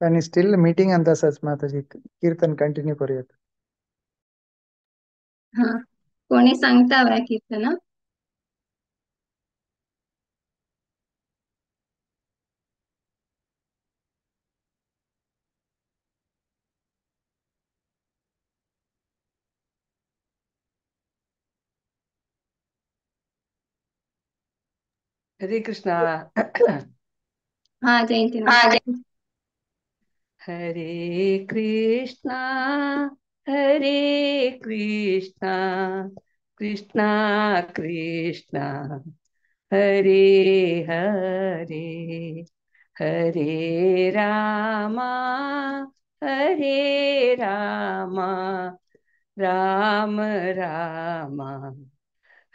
पण steel meeting ಅಂತ सच माताजी कीर्तन कंटिन्यू करूयात. हा. कोणी सांगता व्या कीर्तन? हरे कृष्णा. हा जयंती हाँ माता. जी. हरे कृष्णा, हरे कृष्णा, कृष्णा कृष्णा, हरे हरे, हरे रामा, हरे रामा, राम रामा,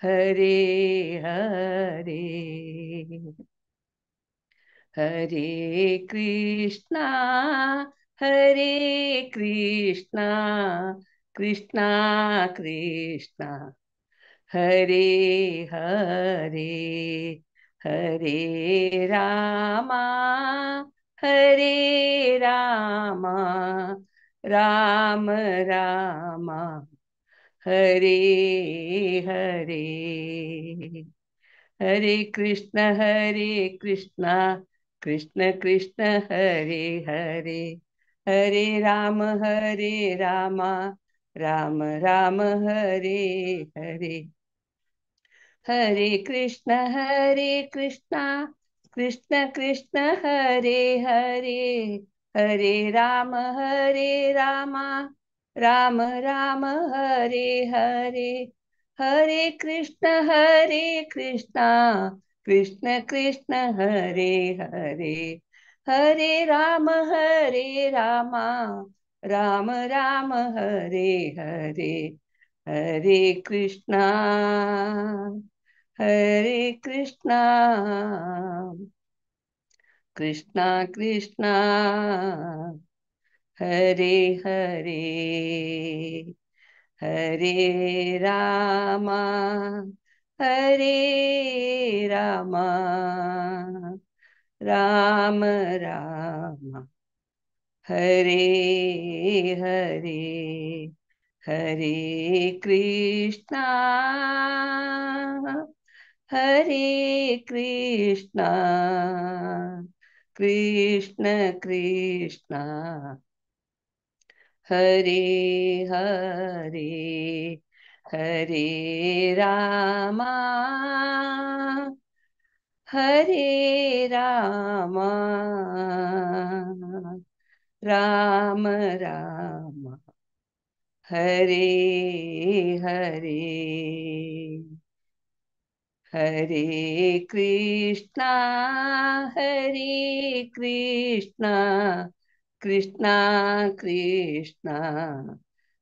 हरे हरे. हरे कृष्णा, हरे कृष्णा, कृष्णा कृष्णा, हरे हरे, हरे रामा, हरे रामा, राम रामा, हरे हरे. हरे कृष्ण कृष्ण कृष्ण हरे हरे, हरे राम राम राम हरे हरे. हरे कृष्ण कृष्ण कृष्ण हरे हरे, हरे राम राम राम हरे हरे. हरे कृष्ण कृष्ण कृष्ण हरे हरे, हरे राम राम राम हरे हरे. हरे कृष्णा, हरे कृष्णा, कृष्णा कृष्णा, हरे हरे, हरे रामा, हरे रामा, राम राम, हरे हरे. हरे कृष्णा, हरे कृष्णा, कृष्ण कृष्णा, हरे हरे, हरे रामा, हरे रामा, राम राम, हरे हरे. हरे कृष्णा, हरे कृष्णा, कृष्णा कृष्णा,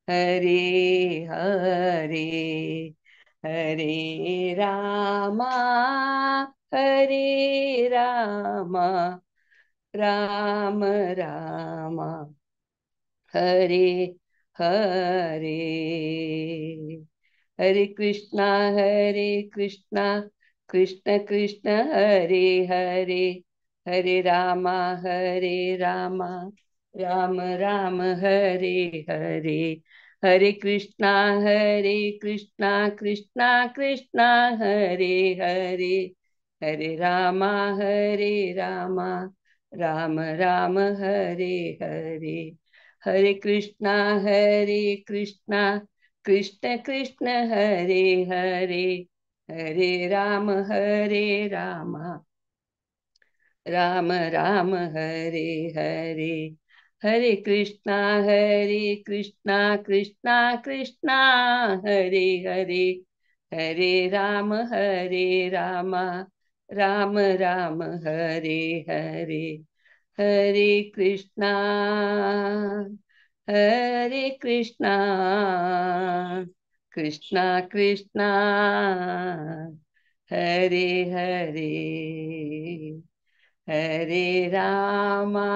हरे हरे, हरे रामा, हरे रामा, राम रामा, हरे हरे. हरे कृष्णा कृष्ण कृष्ण हरे हरे, हरे रामा राम राम हरे हरे. हरे कृष्णा कृष्णा कृष्णा हरे हरे, हरे रामा राम राम हरे हरे. हरे कृष्णा कृष्ण कृष्ण हरे हरे, हरे राम राम राम हरे हरे. हरे कृष्णा कृष्णा कृष्णा हरे हरे, हरे राम राम राम हरे हरे. हरे कृष्णा, हरे कृष्णा, कृष्णा कृष्णा, हरे हरे, हरे रामा,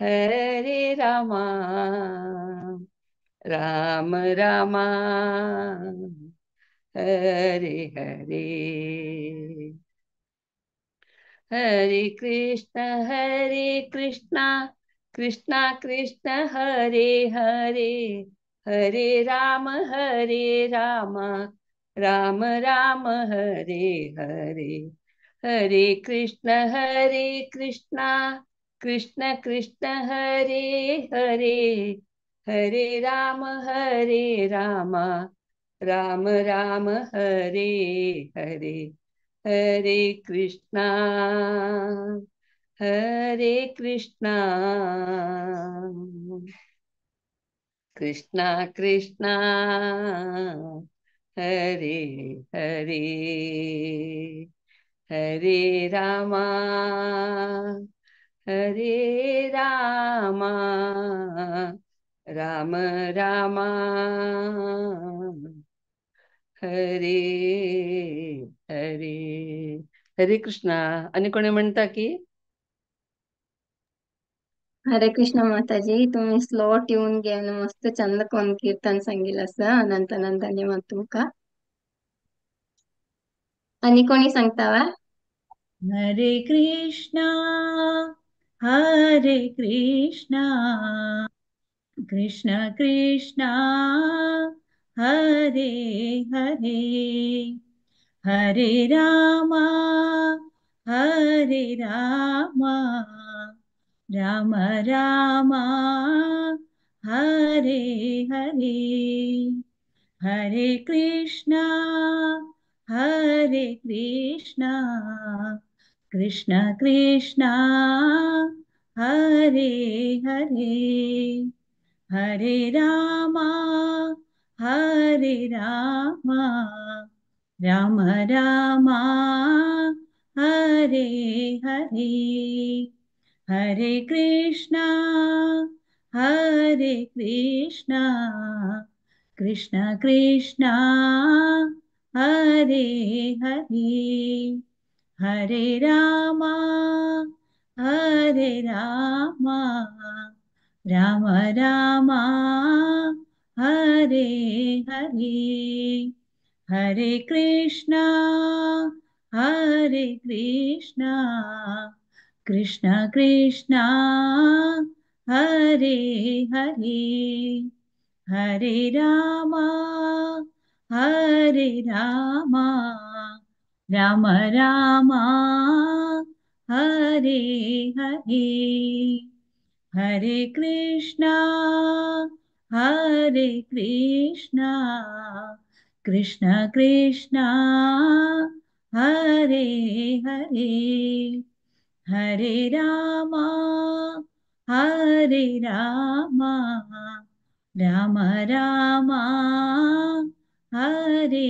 हरे रामा, राम रामा, हरे हरे. हरे कृष्णा कृष्णा कृष्ण हरे हरे हरे राम राम राम हरे हरे हरे कृष्णा कृष्ण कृष्ण हरे हरे हरे राम राम राम हरे हरे हरे कृष्णा हरे कृष्णा कृष्णा कृष्णा हरे हरे हरे रामा राम रामा हरे हरे हरे कृष्णा. आणि कोणी म्हणता की हरे कृष्ण माताजी, तुम्ही स्लो ट्यून घेऊन मस्त चंद कोण कीर्तन सांगितलं अनंत अनंत धन्यवाद तुमका. आणि कोणी सांगतावा? हरे कृष्णा हरे कृष्णा कृष्ण कृष्णा हरे हरे हरे रामा हरे रामा राम रामा हरे हरे हरे कृष्णा कृष्ण कृष्णा हरे हरे हरे रामा राम रामा हरे हरे हरे कृष्णा कृष्ण कृष्णा हरे हरे हरे रामा राम रामा हरे हरे हरे कृष्णा कृष्ण कृष्णा हरे हरे हरे रामा राम रामा हरे हरे हरे कृष्णा कृष्ण कृष्णा हरे हरे हरे रामा राम रामा हरे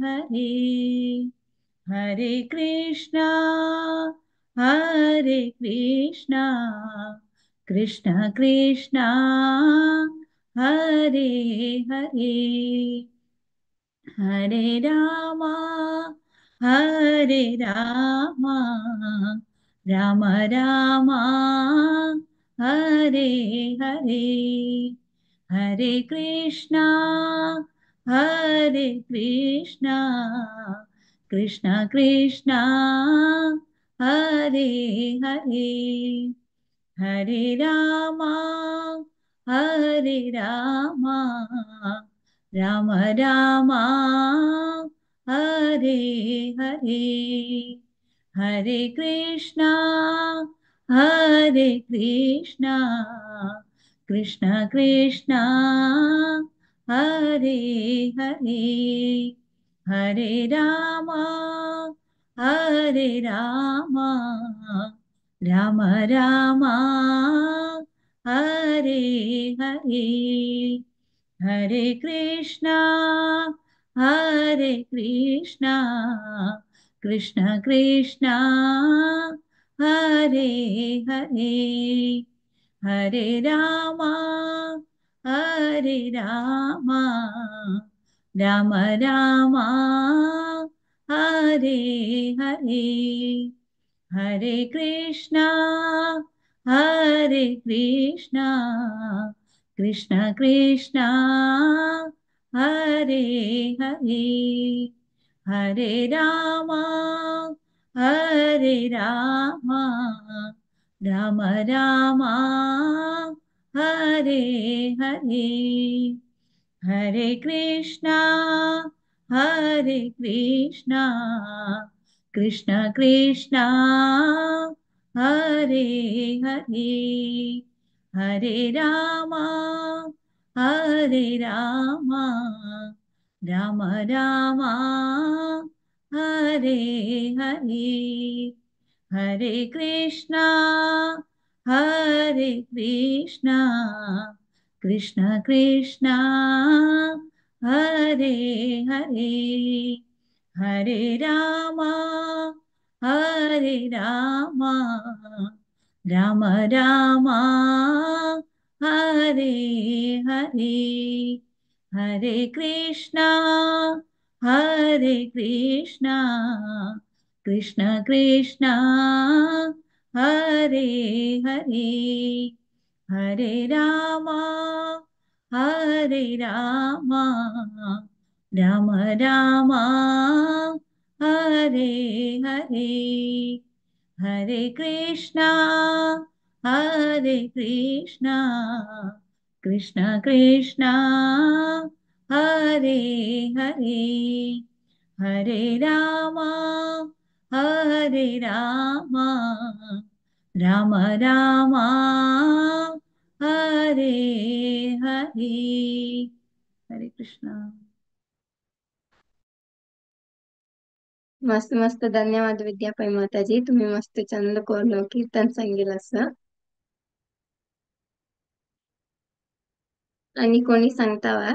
हरे हरे कृष्णा कृष्ण कृष्णा हरे हरे हरे रामा राम रामा हरे हरे हरे कृष्णा कृष्ण कृष्णा हरे हरे हरे रामा राम रामा हरे हरे हरे कृष्णा कृष्ण कृष्णा हरे हरे हरे रामा राम रामा हरे हरे हरे कृष्णा कृष्ण कृष्णा हरे हरे हरे रामा राम रामा हरे हरे हरे कृष्णा कृष्ण कृष्णा हरे हरे हरे रामा हरे रामा राम रामा हरे हरे हरे कृष्णा कृष्ण कृष्णा हरे हरे हरे रामा राम रामा हरे हरे हरे कृष्णा कृष्ण कृष्णा हरे हरे हरे रामा राम रामा हरे हरे हरे कृष्णा कृष्ण कृष्णा हरे हरे हरे रामा राम रामा हरे हरे हरे कृष्णा कृष्ण कृष्णा हरे हरे हरे रामा राम रामा हरे हरे हरे कृष्णा मस्त मस्त धन्यवाद विद्याबाई माताजी, तुम्ही मस्त छंद कोरलो कीर्तन सांगितलं असं. आणि कोणी सांगता वा?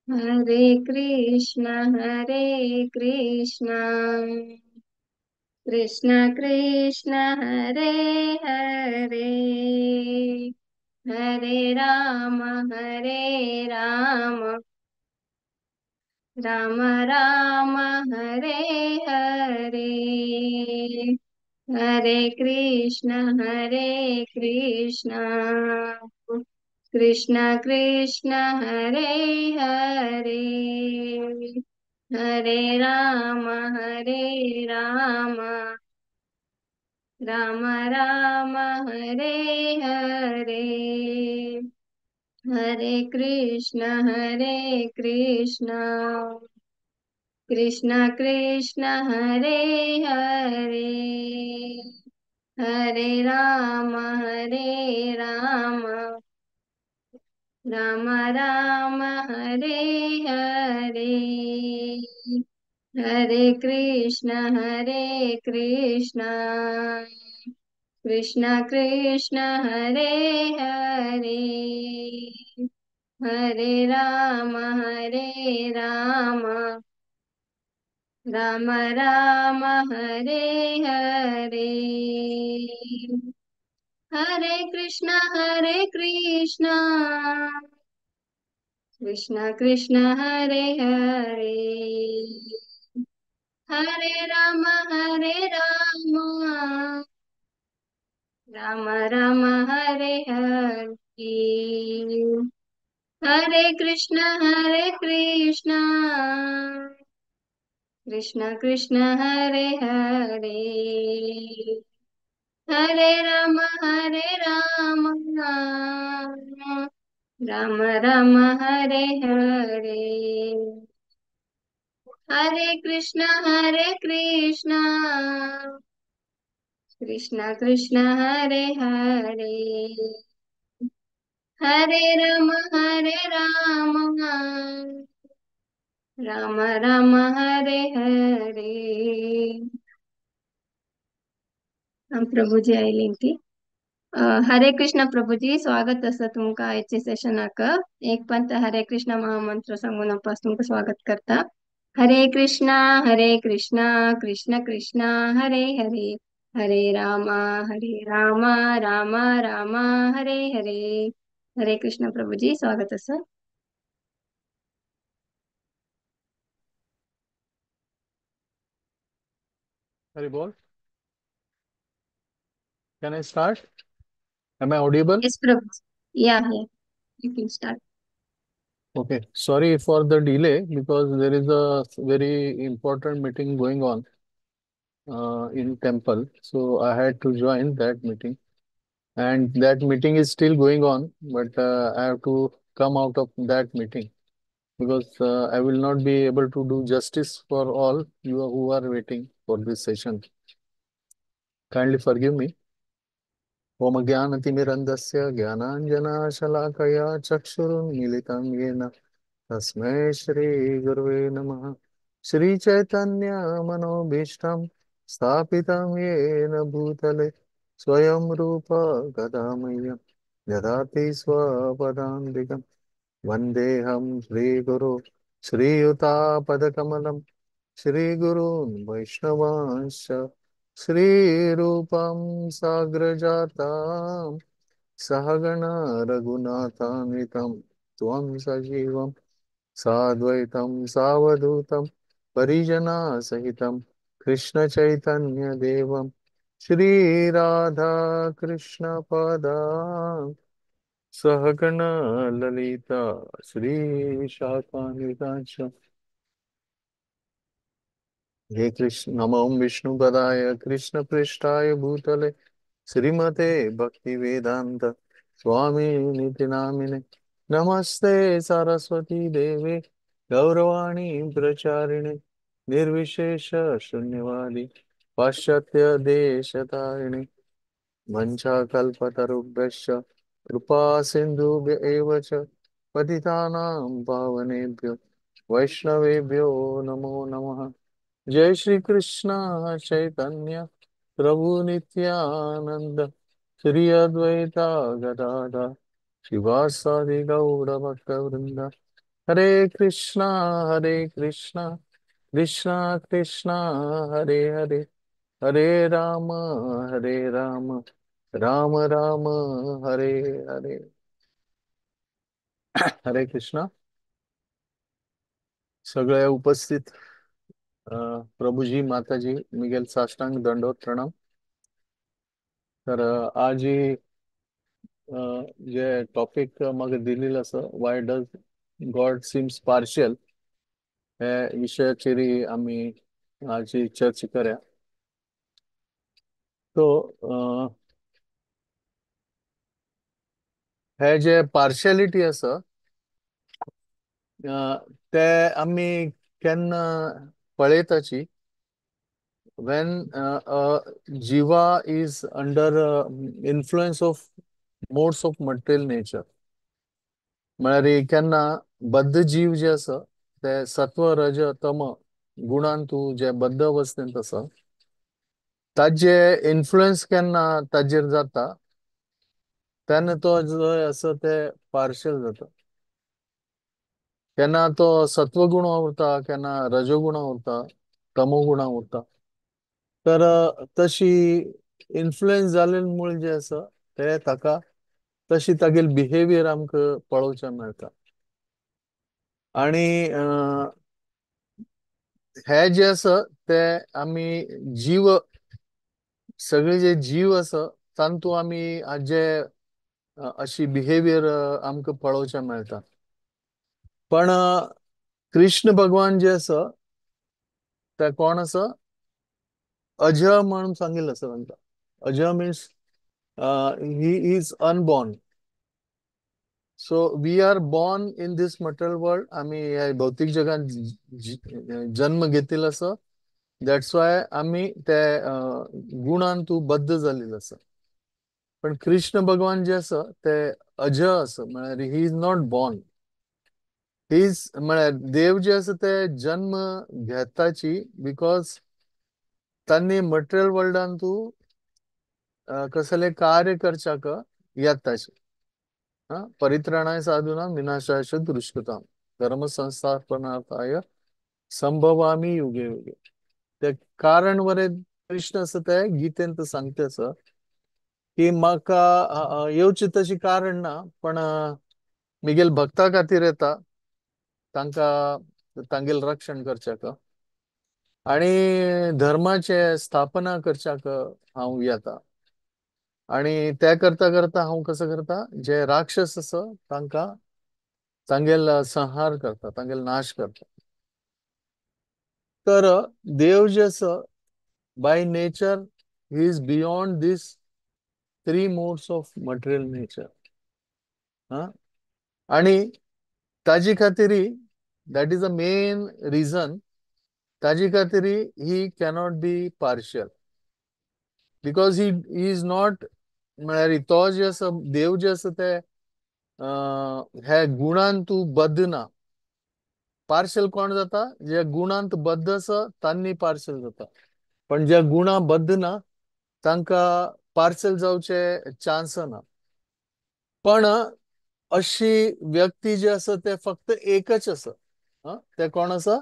हरे कृष्ण कृष्ण कृष्ण हरे हरे, हरे राम राम राम हरे हरे, हरे कृष्ण कृष्ण कृष्ण हरे हरे, हरे राम राम राम हरे हरे, हरे कृष्ण कृष्ण कृष्ण हरे हरे, हरे राम राम राम हरे हरे, हरे कृष्ण कृष्ण कृष्ण हरे हरे, हरे राम राम राम हरे हरे, हरे कृष्ण कृष्ण कृष्ण हरे हरे, हरे राम राम राम हरे हरे, हरे कृष्ण कृष्ण कृष्ण हरे हरे, हरे राम राम राम हरे हरे, हरे कृष्ण कृष्ण कृष्ण हरे हरे, हरे राम राम राम हरे हरे. प्रभुजी आयली हरे कृष्ण प्रभुजी, स्वागत असं तुमका आजचे सेशनाक. एक पंत हरे कृष्ण महामंत्र सांगून अपास तुमका स्वागत करता. हरे कृष्णा कृष्ण कृष्ण हरे हरे, हरे रामा हरे रामा रामा रामा हरे हरे. हरे कृष्ण प्रभुजी, स्वागत आहे sir. Hari bol. Can I start? Am I audible? Yes, Prabhuji. Yeah, you can start. Okay. Sorry for the delay because there is a very important meeting going on in temple. So I had to join that meeting. And that meeting is still going on, but I have to come out of that meeting because I will not be able to do justice for all you who are waiting for this session. Kindly forgive me. ओम ज्ञानतिमिरन्धस्य ज्ञानाञ्जनशलाकया चक्षुरुन्मीलितं येन तस्मै श्रीगुरुवे नमः. श्रीचैतन्यमनोभीष्टं स्थापितं येन भूतले स्वयं रूप कदा मह्यं ददाति स्वपदान्तिकं. वन्देऽहं श्रीगुरो श्रीयुतापदकमलं श्रीगुरून् वैष्णवांश्च श्रीरूपं साग्रजातां सहगण रघुनाथान्वितं त्वं सजीवं साद्वैतं सावधूतं परिजनासहितं कृष्णचैतन्यदेवं श्रीराधा कृष्णपदां सहगण ललिता श्रीशाखान्वितांश्च. हे कृष्ण नमो विष्णुपदाय कृष्णपृष्ठाय भूतले श्रीमते भक्तिवेदांत स्वामी निति नामिने. नमस्ते सरस्वती देवे गौरवाणी प्रचारिणे निर्विशेष शून्यवादी पाश्चात्य देशतारिणे वंशाकल्पतरुभ्यश्च कृपा सिन्धुभ्य एव च पतितानां पावनेभ्यो वैष्णवेभ्यो नमो नमः. जय श्री कृष्ण चैतन्य प्रभु नित्यानंद श्री अद्वैता गदाधर शिवासादि गौड़ भक्त वृंद. हरे कृष्णा कृष्णा कृष्णा हरे हरे हरे राम राम राम हरे हरे. हरे कृष्णा. सगळ्या उपस्थित प्रभुजी माताजी मिगेल साष्टांग दंडवत प्रणाम. तर आज जे टॉपिक म्हाका दिलेलं असं why does God seems partial हे विशयाचेर आमी आज चर्चा करया. तो हे जे पार्शियलिटी आसा ते आमी केन्ना पळयताची when jiva is under influence of modes of material nature. म्हळ्यार केन्ना बद्ध जीव जे आसा ते सत्व रज तम गुणांतू जे बद्ध अवस्थेंत आसा ताजे इन्फ्लुएन्स केन्ना ताजेर जाता तेन्ना तो जो आसा ते पार्शियल जाता. केन्ना तो सत्वगुण उरता केन्ना रजोगुण उरता तमोगुण उरता. तर तशी इन्फ्लुएन्स जालेले मूळ जे आसा ते ताका तशी तागेल बिहेवियर आमकां पळोवचें मेळटा. आनी हे जे आसा ते आमी जीव सगळे जे जीव आसा तांतू आमी जे अशी बिहेवियर आमकां पळोवचें मेळटा. पण कृष्ण भगवान जे आसा ते कोण आसा अज म्हणून सांगिल्लें आसा तांकां. As means he is unborn. So we are born in this material world. आमी ह्या भौतीक जगान जन्म घेतिल्लो आसा. दॅट्स वाय आमी ते गुणांतू बद्ध जाल्लेले आसा. पण कृष्ण भगवान जे आसा ते अज आसा म्हळ्यार he is not born. He is म्हळ्यार देव जे आसा ते जन्म घेताची बिकॉज तांणी मटेरियल वर्ल्डांतू कसले कार्य करच्याक येताचे. परित्राणाय साधूनां विनाशाय च दुष्कृतां धर्म संस्थापनार्थाय संभवामी युगे युगे. ते कारण वरे कृष्ण असं ते गीतेंत सांगते असं की म्हाका येवची तशी कारण ना, पण मिगेल भक्ता खातीर येता, तांगेल रक्षण करच्याक आणि धर्माचे स्थापना करच्याक हांव येता. आणि त्या करता करता हांव कसं करता, जे राक्षस असं तांगेल संहार करता, तांगेल नाश करता. तर देव जे असं by nature he is beyond this 3 modes of material nature. आणि ताजी खातीर that is the main reason, ताजी खातीर ही cannot be partial, because he is not, म्हळ्यार तो जे आसा देव जे आसा ते हे गुणान तू बद्ध ना. पार्शल कोण जाता, जे गुणांत बद्ध आसा तांणी पार्शल जाता, पण जे गुणा बद्ध ना तांका पार्सल जावचे चान्स ना. पण अशी व्यक्ती जे आसा ते फक्त एकच आसा, ते कोण आसा,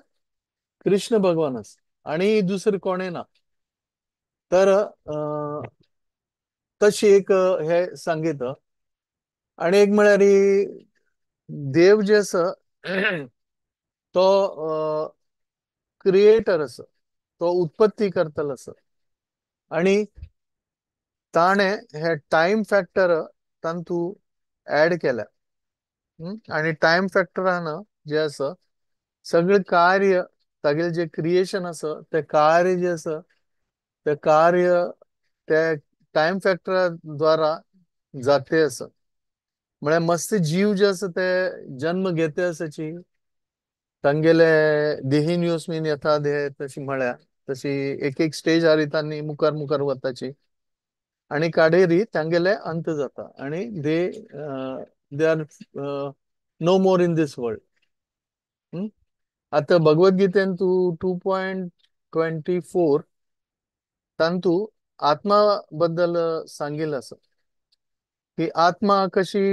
कृष्ण भगवान आसा आणि दुसरे कोणें ना. तर तशी एक हे सांगीत. आणि एक म्हळ्यार देव जे आसा तो क्रिएटर आसा, तो उत्पत्ती करतलो आसा. आणि ताणे हे टाइम फॅक्टर तांतू ऍड केल्या. आणि टाइम फॅक्टरान जे आसा सगळे कार्य, तागेले जे क्रिएशन आसा ते कार्य जे आसा ते कार्य ते टाइम फॅक्टरा द्वारा जाते आसा. म्हळ्यार मस्त जीव जे आसा ते जन्म घेते आसाची, तांगेले देहीन योस्मीन येता दे तशी म्हळ्यार तशी एक एक स्टेज तांणी मुखार मुखार वताची आणि काडेरी तांगेले अंत जाता आणि they are no more in this world. आता भगवद्गीतेन तू 2.24 तांतू आत्मा बद्दल सांगिल्लं आसा की आत्मा कशी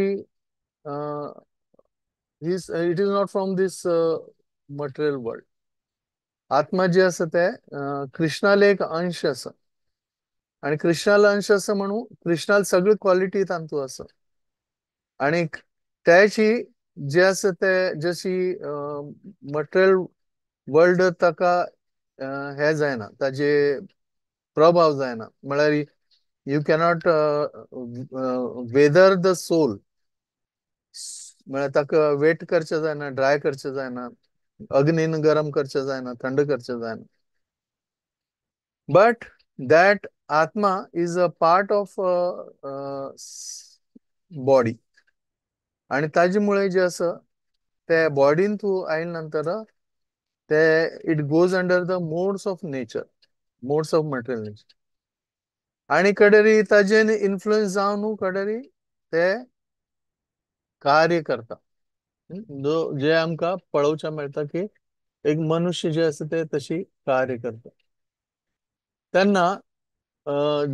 it is not from this material world. आत्मा जे आसा ते कृष्णाले एक अंश आसा आणि कृष्णाला अंश आसा म्हणून कृष्णाला सगळी क्वालिटी तांतू आसा. आणि त्याची जे आसा ते जशी मटेरियल वर्ल्ड ताका हे जायना, ताजे प्रभाव जायना. म्हळ्यार you cannot wither the soul, म्हळ्यार ताका वेट करचे जायना, ड्राय करचे जायना, अग्नीन गरम करचे जायना, थंड करचे जायना. बट दॅट आत्मा is a part of body. आणि ताजेमुळे जे आसा ते बॉडीन तू आयिल नंतर ते it goes under the modes of nature, modes of material nature. आणि कडेरी ताजेन इन्फ्लुएन्स जावन कडेरी ते कार्य करता. जे आमकां पळोवच्या मेळटा की एक मनुष्य जे आसा ते तशी कार्य करता. तेन्ना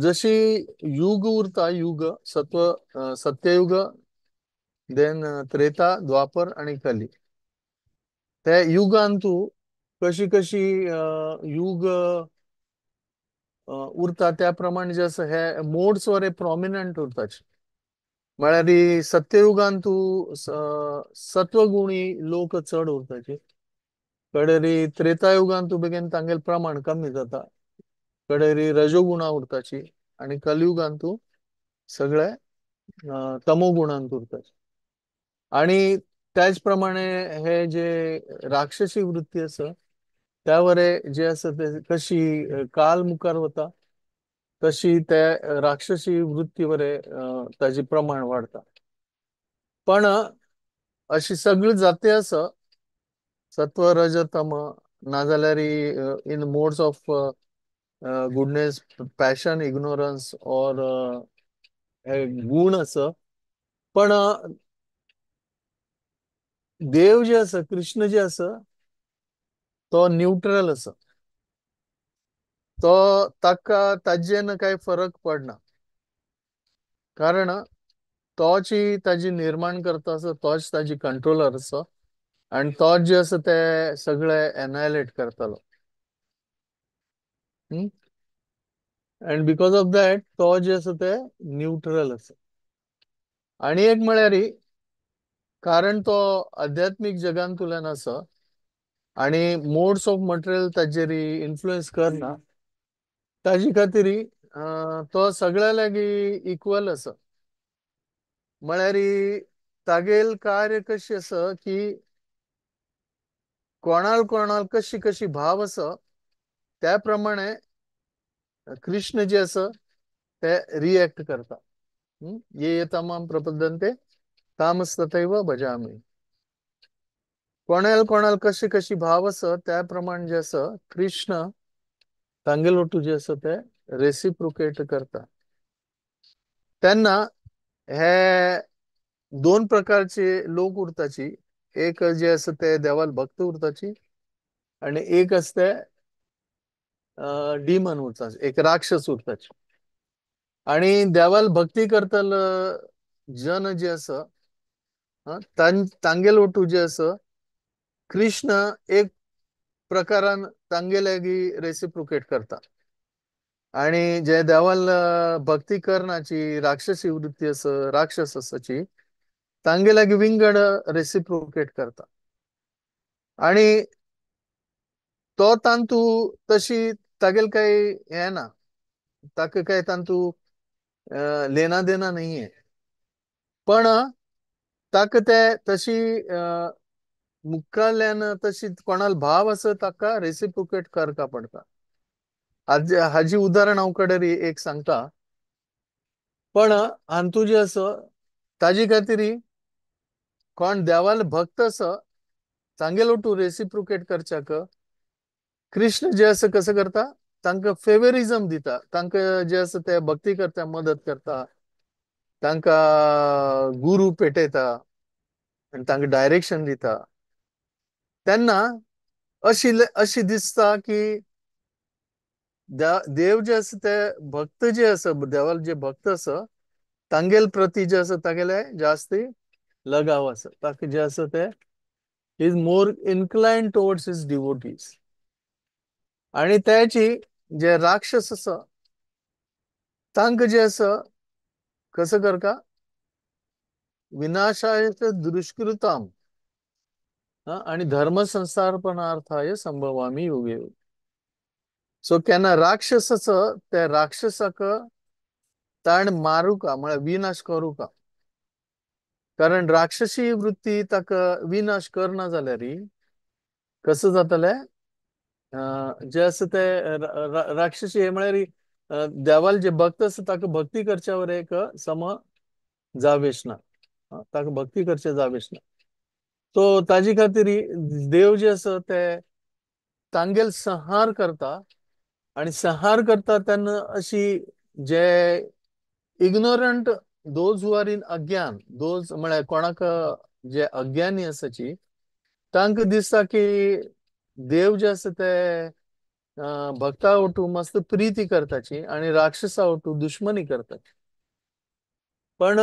जशी युग उरता, युग सत्ययुग, देन त्रेता, द्वापर आणि कली, ते युगान तू कशी कशी युग उरता त्या प्रमाणे जे आसा हे मोड्स वरे प्रॉमिनंट उरताचे. म्हळ्यार सत्ययुगान तू सत्वगुणी लोक चड उरताचे. कडेरी त्रेतायुगान तू बेगीन तांगेल प्रमाण कमी जाता. कडेरी रजोगुणा उरताची आणि कलियुगान तू सगळे तमोगुणांत उरताचे. आणि त्याच प्रमाणे हे जे राक्षसी वृत्ती आसा त्या वरे जे आसा ते कशी काल मुखार वता तशी ते राक्षसी वृत्ती वरे ताजे प्रमाण वाढता. पण अशी सगळी जाती आसा, सत्व रज तम, नाजाल्यार in modes of goodness, passion, ignorance और गुण आसा. पण देव जे आसा, कृष्ण जे आसा तो न्यूट्रल आसा. तो ताका ताजेन काही फरक पडना, कारण तोच ताजी निर्माण करता आसा, तोच ताजी कंट्रोलर आसा आणि तोच जे आसा ते सगळे एनायलेट करतलो. अँड बिकॉज ऑफ दॅट तो जे आसा ते न्यूट्रल आसा. आणि एक म्हळ्यार कारण तो आध्यात्मिक जगांतुल्यान आसा आणि मोड्स ऑफ मटेरियल ताजेर इन्फ्लुएन्स करना, ताजे खातीर तो सगळ्या लागीं इक्वल आसा. म्हळ्यार तागेल कार्य कशी आसा की कोणाल कोणाल कशी कशी भाव आसा त्या प्रमाणे कृष्ण जे आसा ते रिएक्ट करता. ये तमाम प्रपद्यन्ते तामस्तथैव भजामि. कोणाल कोणाल कशी कशी भाव आसा त्या प्रमाणे जे आसा कृष्ण तांगेल वटू जे आसा ते रेसिप्रोकेट करता. तेन्ना हे दोन प्रकारचे लोक उरताची. एक जे आसा ते देवाल भक्त उरताची आणि एक आसते डिमन उरताची, एक राक्षस उरताची. आणि देवाल भक्ती करतल जन जे आसा तांगेल वटू जे आसा कृष्ण एक प्रकारान तांगे लागी रेसिप्रोकेट करता. आणि जे देवाल भक्ती करनाची राक्षसी वृत्ती आसा, राक्षस आसाची, तांगे लागी विंगड रेसिप्रोकेट करता. आणि तो तांतू तशी तागेल काही हे ना, ताका काही तांतू लेना देना नाहीये. पण ताका ते तशी मुक्काल्यान तशी कोणाल भाव आसा ताका रेसिप्रोकेट करता पडता. हाजी उदाहरण हांव कडेन एक सांगता. पण हांतू जे आसा ताजे खातीर कोण देवाल भक्त आसा तांगेल वटू रेसिप्रोकेट करच्याक कृष्ण जे आसा कसं करता, तांकां फेवरिझम दिता. तांकां जे आसा ते भक्ती करता मदत करता, तांकां गुरू पेटयता आनी तांकां डायरेक्शन दिता. तेन्ना अशी दिसता की देव जे आसा ते भक्त जे आसा, देवाल जे भक्त आसा तांगेल प्रती जे आसा तागेले जास्ती लगाव आसा. ताका जे आसा ते is more inclined towards his devotees. आणि त्याची जे राक्षस आसा तांकां जे आसा कसं करता, विनाशाय दुष्कृताम आणि धर्म संस्थापनार्थाय संभवामी युगे युगे. सो केन्ना राक्षस आसा त्या राक्षसाक ताण मारूका म्हळ्यार विनाश करूका. कारण राक्षसी वृत्ती ताका विनाश करना जाल्यार कसं जातलें, जे आसा ते राक्षसी हे म्हळ्यार देवाल जे भक्त आसा ताका भक्ती करच्या वर एक सम जावेश ना, ताका भक्ती करचे जावेश ना. तो ताजे खातीर देव जे आसा ते तांगेल संहार करता. आणि संहार करता तेन्ना अशी जे ignorant those who are in अज्ञान, दोज म्हळ्यार कोणाक जे अज्ञानी आसाची तांकां दिसता की देव जे आसा ते भक्ता वटू मस्त प्रीती करताची आणि राक्षसा वटू दुश्मनी करताची. पण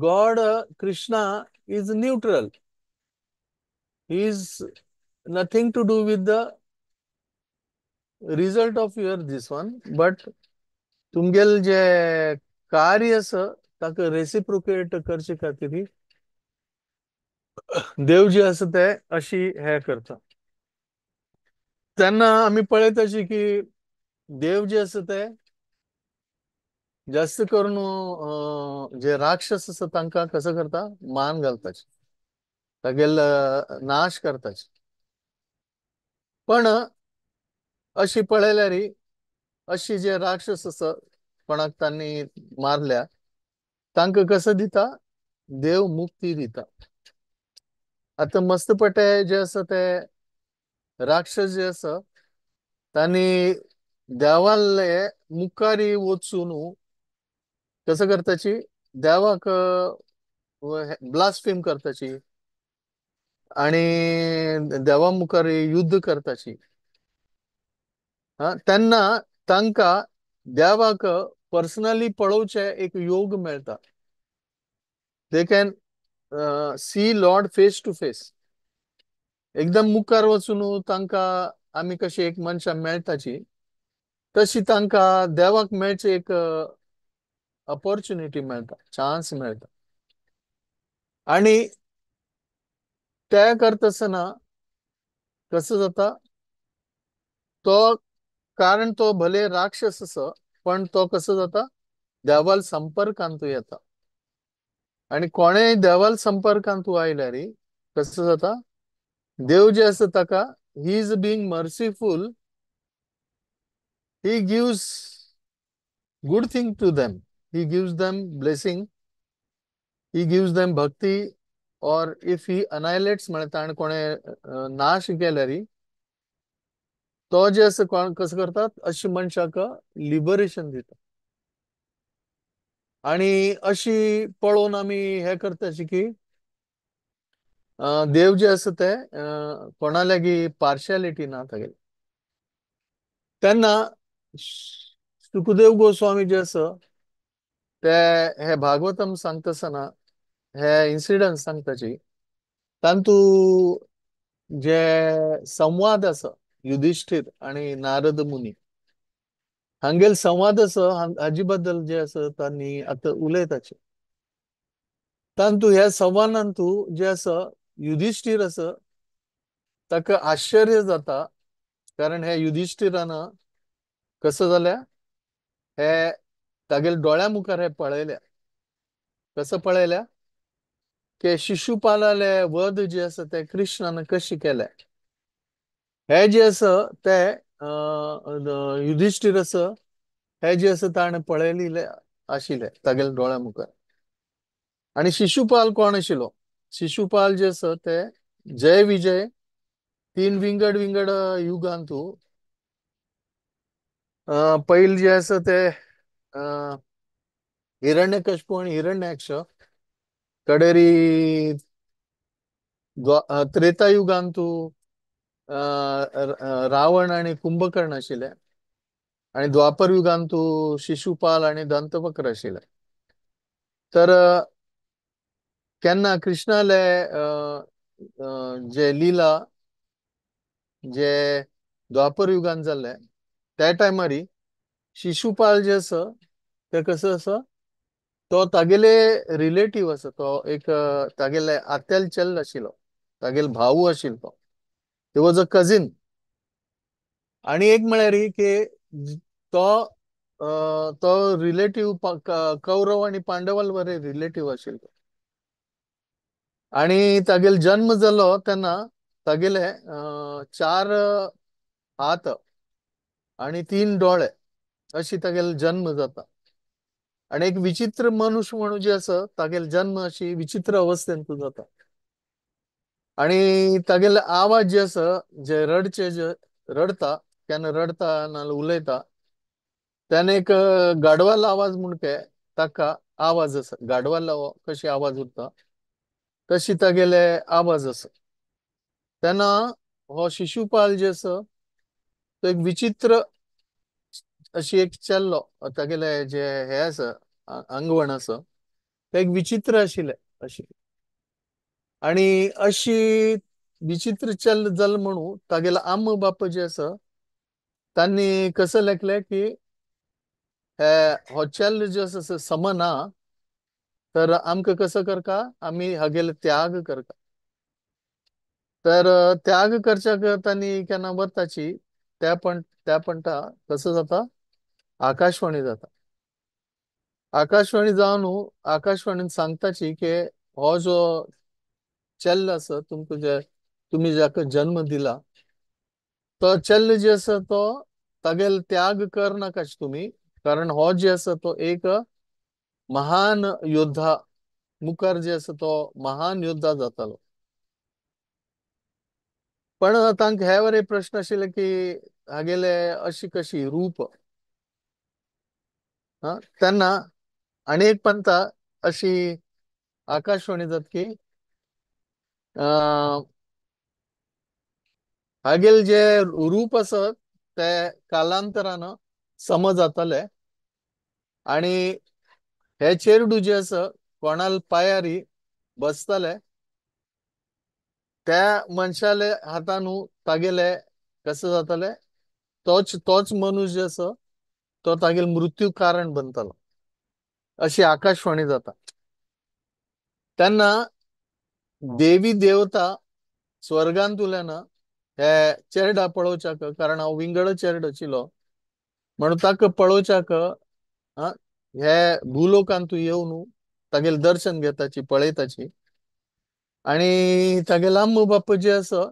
God Krishna is neutral. He is nothing to do with the result of your this one, but तुमगेल जे कार्य आसा ताका रेसिप्रोकेट करचे खातीर देव जे आसा ते अशी हे करता. तेन्ना आमी पळयताची की देव जे आसा ते जास्त करून जे राक्षस आसा तांकां कसं करता, मान घालताचे, तागेल नाश करताचे. पण अशी पळयल्यार अशी जे राक्षस आसा कोणाक तांणी मारल्या तांकां कसं दिता, देव मुक्ती दिता. आता मस्तपटे जे आसा ते राक्षस जे आसा तांणी देवाले मुखारी वचून कसं करताची, देवाक ब्लास्फेम करताची आणि देवा मुखार युद्ध करताची. तेन्ना तांकां देवाक पर्सनली पळोवचे एक योग मेळटा. They can see lord face to face. एकदम मुखार वचून तांकां आमी कशी एक मनशां मेळटाची तशी तांका देवाक मेळचे एक ऑपॉर्च्युनिटी मेळटा, चान्स मेळटा. आणि ते करतासतना कसं जाता, तो कारण तो भले राक्षस असो, पण तो कसं जाता देवाल संपर्कांत येता. आणि कोणेय देवाल संपर्कांत आयल्यार कसं जाता, देव जे आसा ताका he is being merciful, he gives good thing to them, he gives them blessing, he gives them bhakti. और इफ ही अनायलेट्स म्हणता आणि कोणे नाश केल्यार तो जे असं कोण कसं करतात, अशी मनशाक लिबरेशन दिता. आणि अशी पळोवन आमी हे करताची की देव जे आसा ते कोणा लागी पार्शियलिटी ना तागेली. तेन्ना सुखदेव गोस्वामी जे आसा ते हे भागवतम सांगतासतना हे इन्सिडंट सांगताची. तांतू जे संवाद आसा युधिष्ठिर आणि नारद मुनी हांगेल संवाद आसा हाजे बद्दल जे आसा तांणी आतां उलयताचे. तांतू ह्या संवादांतू जे आसा युधिष्ठिर आसा ताका आश्चर्य जाता, कारण हे युधिष्ठिरान कसं जाल्या, हे तागेल डोळ्या मुखार हे पळयल्या. कसं पळयल्या की शिशुपालाले वध जे आसा ते कृष्णान कशी केले, हे जे आसा ते युधिष्ठिर आसा हे जे आसा ताणें पळयलेले आशिल्ले तागेले डोळ्या मुखार. आणि शिशुपाल कोण आशिल्लो, शिशुपाल जे आसा ते जय विजय 3 विंगड विंगड युगांतू पहिले जे आसा ते हिरण्यकश्यप आणि हिरण्याक्ष, कडेरी त्रेतायुगांतू रावण आणि कुंभकर्ण आशिल्ले, आणि द्वापर युगांतू शिशुपाल आणि दंतवक्र आशिल्ले. तर केन्ना कृष्णाले जे लीला जे द्वापर युगान जाल्ले त्या टायमारी शिशुपाल जे आसा ते कसं आसा, तो तागेले रिलेटिव्ह आसा, तो एक तागेले आत्याल चेल्ल आशिल्लो, तागेल भाऊ आशिल्लो तो, ही वॉज अ कझिन. आणि एक म्हळ्यार की तो तो रिलेटिव्ह कौरव आणि पांडवाल बरे रिलेटिव्ह आशिल्लो. आणि तागेल जन्म जालो तेन्ना तागेले 4 हात आणि 3 डोळे अशी तागेले जन्म जाता. आणि एक विचित्र मनुष्य म्हणून जे आसा तागेले जन्म अशी विचित्र अवस्थेन जाता. आणि तागेले आवाज जे आसा जे रडचे जे रडता, केन्ना रडता नाल्यार उलयता, त्याने एक गाडवाल आवाज म्हणके ताका आवाज आसा. गाडवाल कशी आवाज उरता तशी तागेले आवाज आसा. तेन्ना हो शिशुपाल जे आसा तो एक विचित्र अशी एक चेल्लो, तागेले जे हे आसा अंगवण आसा ते एक विचित्र आशिल्ले अशी. आणि अशी विचित्र चेल्ल जाल म्हणून तागेलो आम्म बाप जे आसा तांणी कसं लेखले की हे हो चेल्ल जे आसा सम ना, तर आमकां कसं करका, आमी हागेले त्याग करका. तर त्याग करच्या तांणी केन्ना वताची त्या पंटा कसं जाता, आकाशवाणी जाता. आकाशवाणी जावन आकाशवाणीन सांगताची की हो जो चेल्ल आसा तुमकां जे तुम्ही जाका जन्म दिला, तो चेल्ल जे आसा तो तागेल त्याग करनाकाच तुम्ही, कारण हो जे आसा तो एक महान योद्धा मुखार जे आसा तो महान योद्धा जातालो. पण तांकां हे वरे प्रश्न आशिल्ले की हागेले अशी कशी रूप. तेन्ना आणि एक पंथा अशी आकाशवाणी जात की हागेल जे रूप आसत ते कालांतरान सम जातले. आणि हे चेडू जे आसा कोणाल पायारी बसतले त्या मनशाले हातानू तागेले कसं जातले, तोच मनुष्य असो तो तागेल मृत्यू कारण बनतलो अशी आकाशवाणी जाता. तेन्ना देवी देवता स्वर्गांतुल्यान हे चेडा पळोवच्याक, कारण हांव विंगड चेड आशिल्लो म्हणून ताका पळोवच्याक हे भूलोकांत येवन तागेले दर्शन घेताची पळयताची. आणि तागेले अम्म बाप्पा जे आसा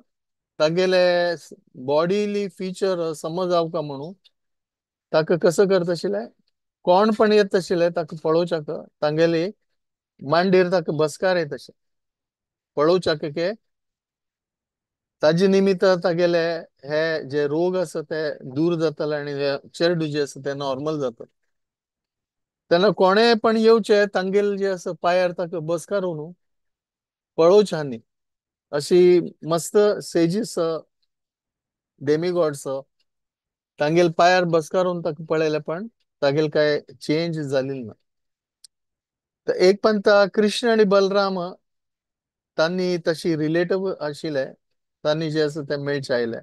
तागेले बॉडीली फीचर समज जावका म्हणून ताका कसं करता आशिल्ले, कोण पण येत आशिल्ले ताका पळोवच्याक तांगेली मांडीर ताका बसकार येत आशिल्ले पळोवच्याक के ताजे निमित्त तागेले हे जे रोग आसा ते दूर जातले आणि हे चेडू जे आसा ते नॉर्मल जाता. तेन्ना कोणे पण येवचे तांगेले जे आसा पायार ताका बसकार म्हणून पळोवचे न्ही अशी मस्त सेजीस डेमिगॉड्स तांगेले पायार बसकार होऊन ताका पळयले पण तागेले काय चेंज जालेली ना. तर एक पंत कृष्ण आणि बलराम तांणी तशी रिलेटिव्ह आशिल्ले तांणी जे आसा ते मेळचे आयले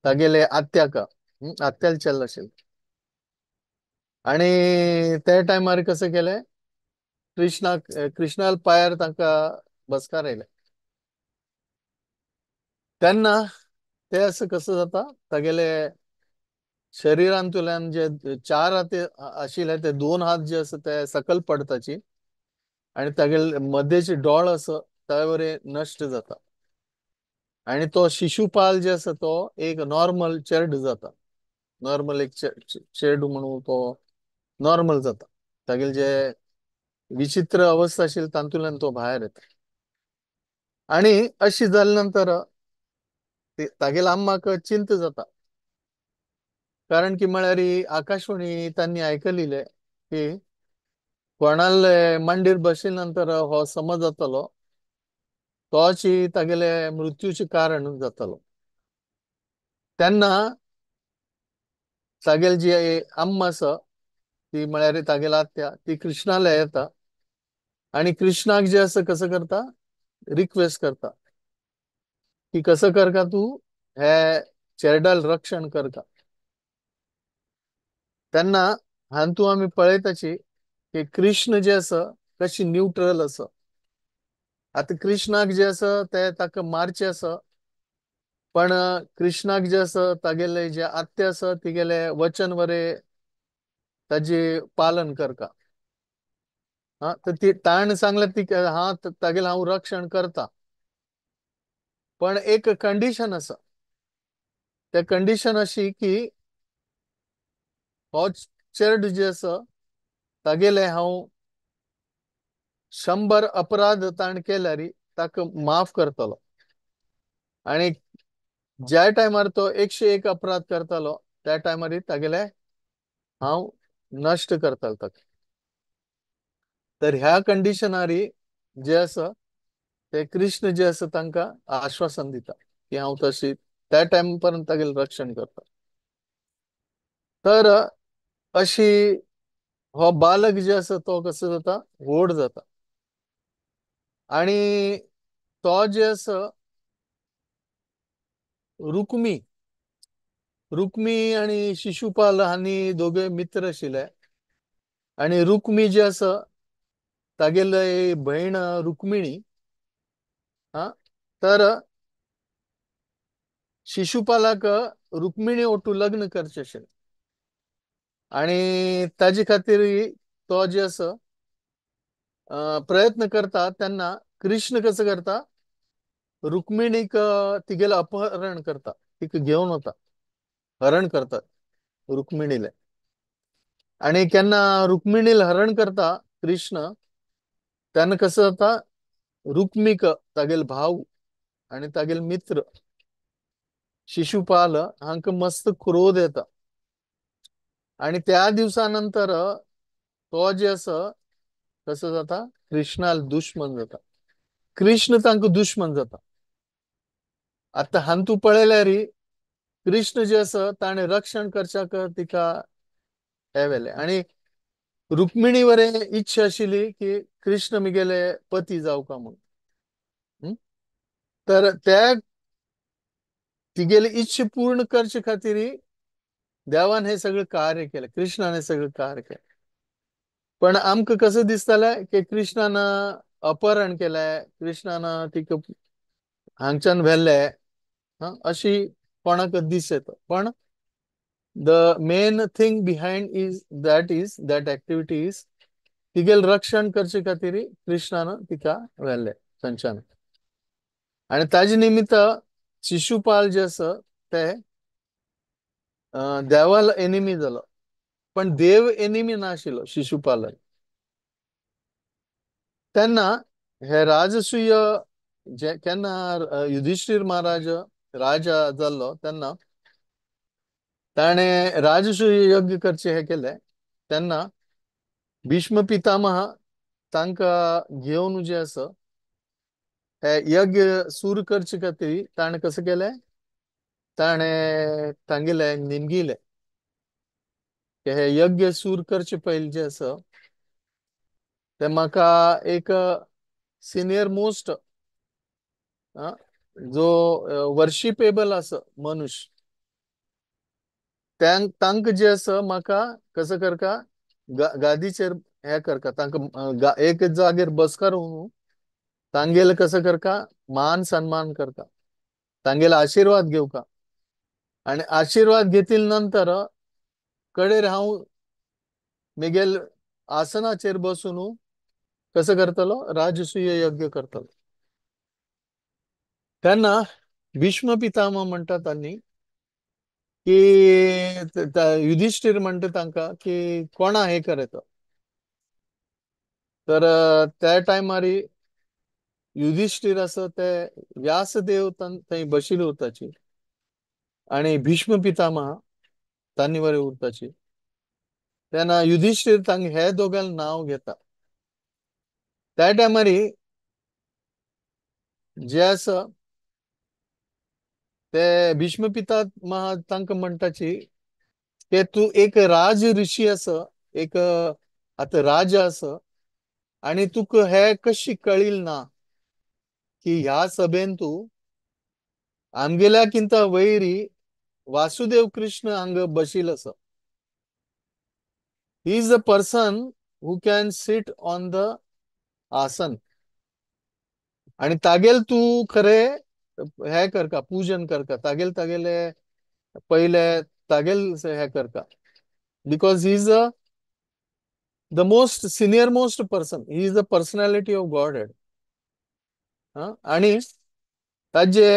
तागेले आत्याक आत्याल चेल्लो आशिल्ले. आणि त्या टायमार कसे केले, कृष्णाल पायार तांका बसकार आयले. तेन्ना ते असं कसं जाता, तागेले शरिरांतल्यान जे 4 हात आशिल्ले ते 2 हात जे आसा ते सकल पडताची आणि तागेले मध्येचे डोळ आसा त्यावरे नष्ट जाता. आणि तो शिशुपाल जे आसा तो एक नॉर्मल चेड जाता. नॉर्मल एक चेडू म्हणून तो नॉर्मल जाता. तागेले जे विचित्र अवस्था आशिल्ली तांतूल्यान तो भायर येता. आणि अशी जाल्या नंतर तागेले अम्माक चिंत जाता. कारण की म्हळ्यार आकाशवाणी तांणी आयकलिले की कोणाले मांडीर बशिल्ले नंतर हो समज जातलो तोच तागेले मृत्यूचे कारण जातलो. तेन्ना तागेले जी अम्मा आसा ती म्हळ्यार तागेले आत्या ती कृष्णाला येता आणि कृष्णाक जे आसा कसं करता, रिक्वेस्ट करता की कसं करता तू हे चेडाल रक्षण करता. तेन्ना हातू आमी पळयताची की कृष्ण जे आसा कशी न्यूट्रल आसा. आता कृष्णाक जे आसा ते ताका मारचे आसा, पण कृष्णाक जे आसा तागेले जे आत्या आसा तिगेले वचन वरे ताजे पालन करता. तर ती ताण सांगले ती तागेले हांव रक्षण करता, पण एक कंडिशन आसा. ते कंडिशन अशी की हो चेड जे आसा तागेले हांव 100 अपराध ताण केल्यार ताका माफ करतलो. आणि ज्या टायमार तो 101 अपराध करतलो त्या टायमार तागेले हांव नष्ट करतलो ताका. तर ह्या कंडिशनार जे आसा ते कृष्ण जे आसा तांकां आश्वासन दिता की हांव तशी त्या टायम पर्यंत तागेले रक्षण करता. तर अशी हो बालक जे आसा तो कसो जाता, व्हड जाता. आणि तो जे आसा रुक्मी आणि शिशुपाल हांणी दोघे मित्र आशिल्ले. आणि रुक्मी जे आसा तागेले भयण रुक्मिणी तर शिशुपालाक रुक्मिणी ओटू लग्न करचे आशिल्ले. आणि ताजे खातीर तो जे आसा प्रयत्न करता तेन्ना कृष्ण कसं करता, रुक्मिणीक तिगेले अपहरण करता, तिका घेवन वता, हरण करता रुक्मिणीले. आणि केन्ना रुक्मिणीला हरण करता कृष्ण तेन्ना कसं जाता, रुक्मीक तागेले भाव आणि तागेले मित्र शिशुपाल हांकां मस्त क्रोध येता. आणि त्या दिवसानंतर तो जे आसा कसं जाता, कृष्णाल दुश्मन जाता. कृष्ण तांकां दुश्मन जाता. आता हांतू पळयल्यार कृष्ण जे आसा ताणें रक्षण करच्याक तिका हे वेले. आणि रुक्मिणी वरे इच्छा आशिल्ली की कृष्ण मिगेले पती जावका म्हणून. तर त्या तिगेली इच्छा पूर्ण करचे खातीर देवान हे सगळं कार्य केलं, कृष्णाने सगळं कार्य केलं. पण आमक कसं दिसताले की कृष्णानं अपहरण केलंय, कृष्णानं तिक हांगच्यान व्हेल्ले, अशी कोणाक दिसत. पण the main thing behind is that activity is तिगेल रक्षण करचे खातीर कृष्णानं तिका व्हेल्ले थंयच्यान. आणि ताजे निमित्त शिशुपाल जे आसा ते देवाल एनिमी जालो, पण देव एनिमी नाशिल्लो शिशुपालन. तेन्ना हे राजसूय जे केन्ना युधिष्ठिर महाराज राजा जाल्लो तेन्ना ताणे राजसूय यज्ञ करचे हे केले. तेन्ना भीष्म पितामह तांका घेवन जे आसा हे यज्ञ सुरू करचे खातीर ताणे कसं केलें, ताणे तांगेले निमगिले की हे यज्ञ सुरू करचे पयलीं जे आसा ते म्हाका एक सिनियर मोस्ट जो वर्शिपेबल आसा मनुष्य तांकां जे आसा म्हाका कसं करका गादीचेर हे करका, तांकां एक जागेर बसका रावन तांगेले कसं करका मान सन्मान करता, तांगेले आशीर्वाद घेवका. आणि आशीर्वाद घेतले नंतर कडेर हांव मेगेल आसनाचेर बसून कसं करतलो राजसूय यज्ञ करतलो. तेन्ना भीष्म पितामह म्हणटा तांणी की युधिष्ठिर म्हणटा तांकां की कोणा हे करत. तर त्या टायमार युधिष्ठिर आसा ते व्यासदेव थंय बशिल्ले उरताची आणि भीष्म पितामह तांणी वरे उरताची. तेन्ना युधिष्ठिर तांकां हे दोगांक नांव घेता. त्या टायमार जे आसा ते भीष्म पितामह तांकां म्हणटाची की तू एक राज ऋषी आसा, एक आता राजा आसा, आणि तुका हे कशी कळील ना की ह्या सभेन तू आमगेल्याकिंत वैरी वासुदेव कृष्ण हांग बशिल्लो आसा. ही is the person who can sit on the आसन, आणि तागेल तू खरे हे करका, पूजन करका, तागेले पहिले तागेल हे करका, because he is the most senior most person, he is the personality of Godhead. आणि ताजे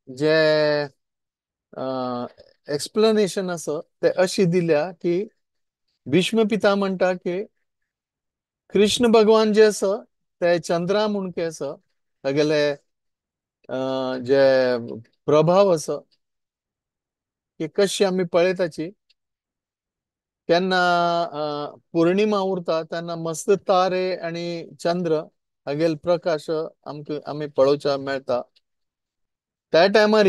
जे एक्सप्लेनेशन आसा ते अशी दिल्या की भीष्म पिता म्हणटा की कृष्ण भगवान जे आसा ते चंद्रा म्हणके आसा, तागेले जे प्रभाव आसा की कशी आमी पळयताची केन्ना पौर्णिमा उरता तेन्ना मस्त तारे आणि चंद्र हागेल प्रकाश आमी पळोवचा मेळटा. त्या टायमार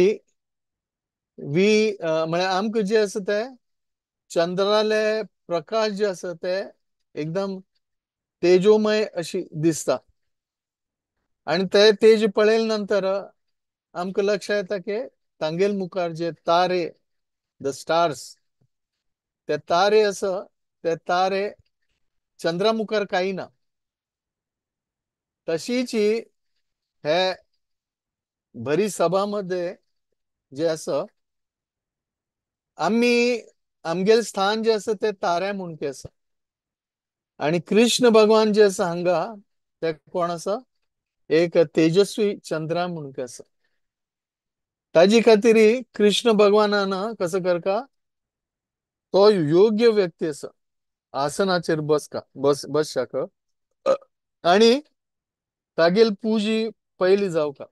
म्हळ्यार आमकां जे आसा ते चंद्राले प्रकाश जे आसा ते एकदम तेजोमय अशी दिसता. आणि ते तेज पळयले नंतर आमकां लक्ष येता की तांगेल मुखार जे तारे, द स्टार्स, ते तारे आसा ते तारे चंद्रा मुखार काही ना. तशीच हे बरी सभा मध्ये जे आसा आमगेल स्थान जे आसा ते ताऱ्या म्हणके आसा, आणि कृष्ण भगवान जे आसा हांगा ते कोण आसा एक तेजस्वी चंद्रा म्हणके आसा. ताजी खातीर कृष्ण भगवानान कसं करका तो योग्य व्यक्ती आसा आसनाचेर बसशाक, आणि तागेल पुजी पयली जावका,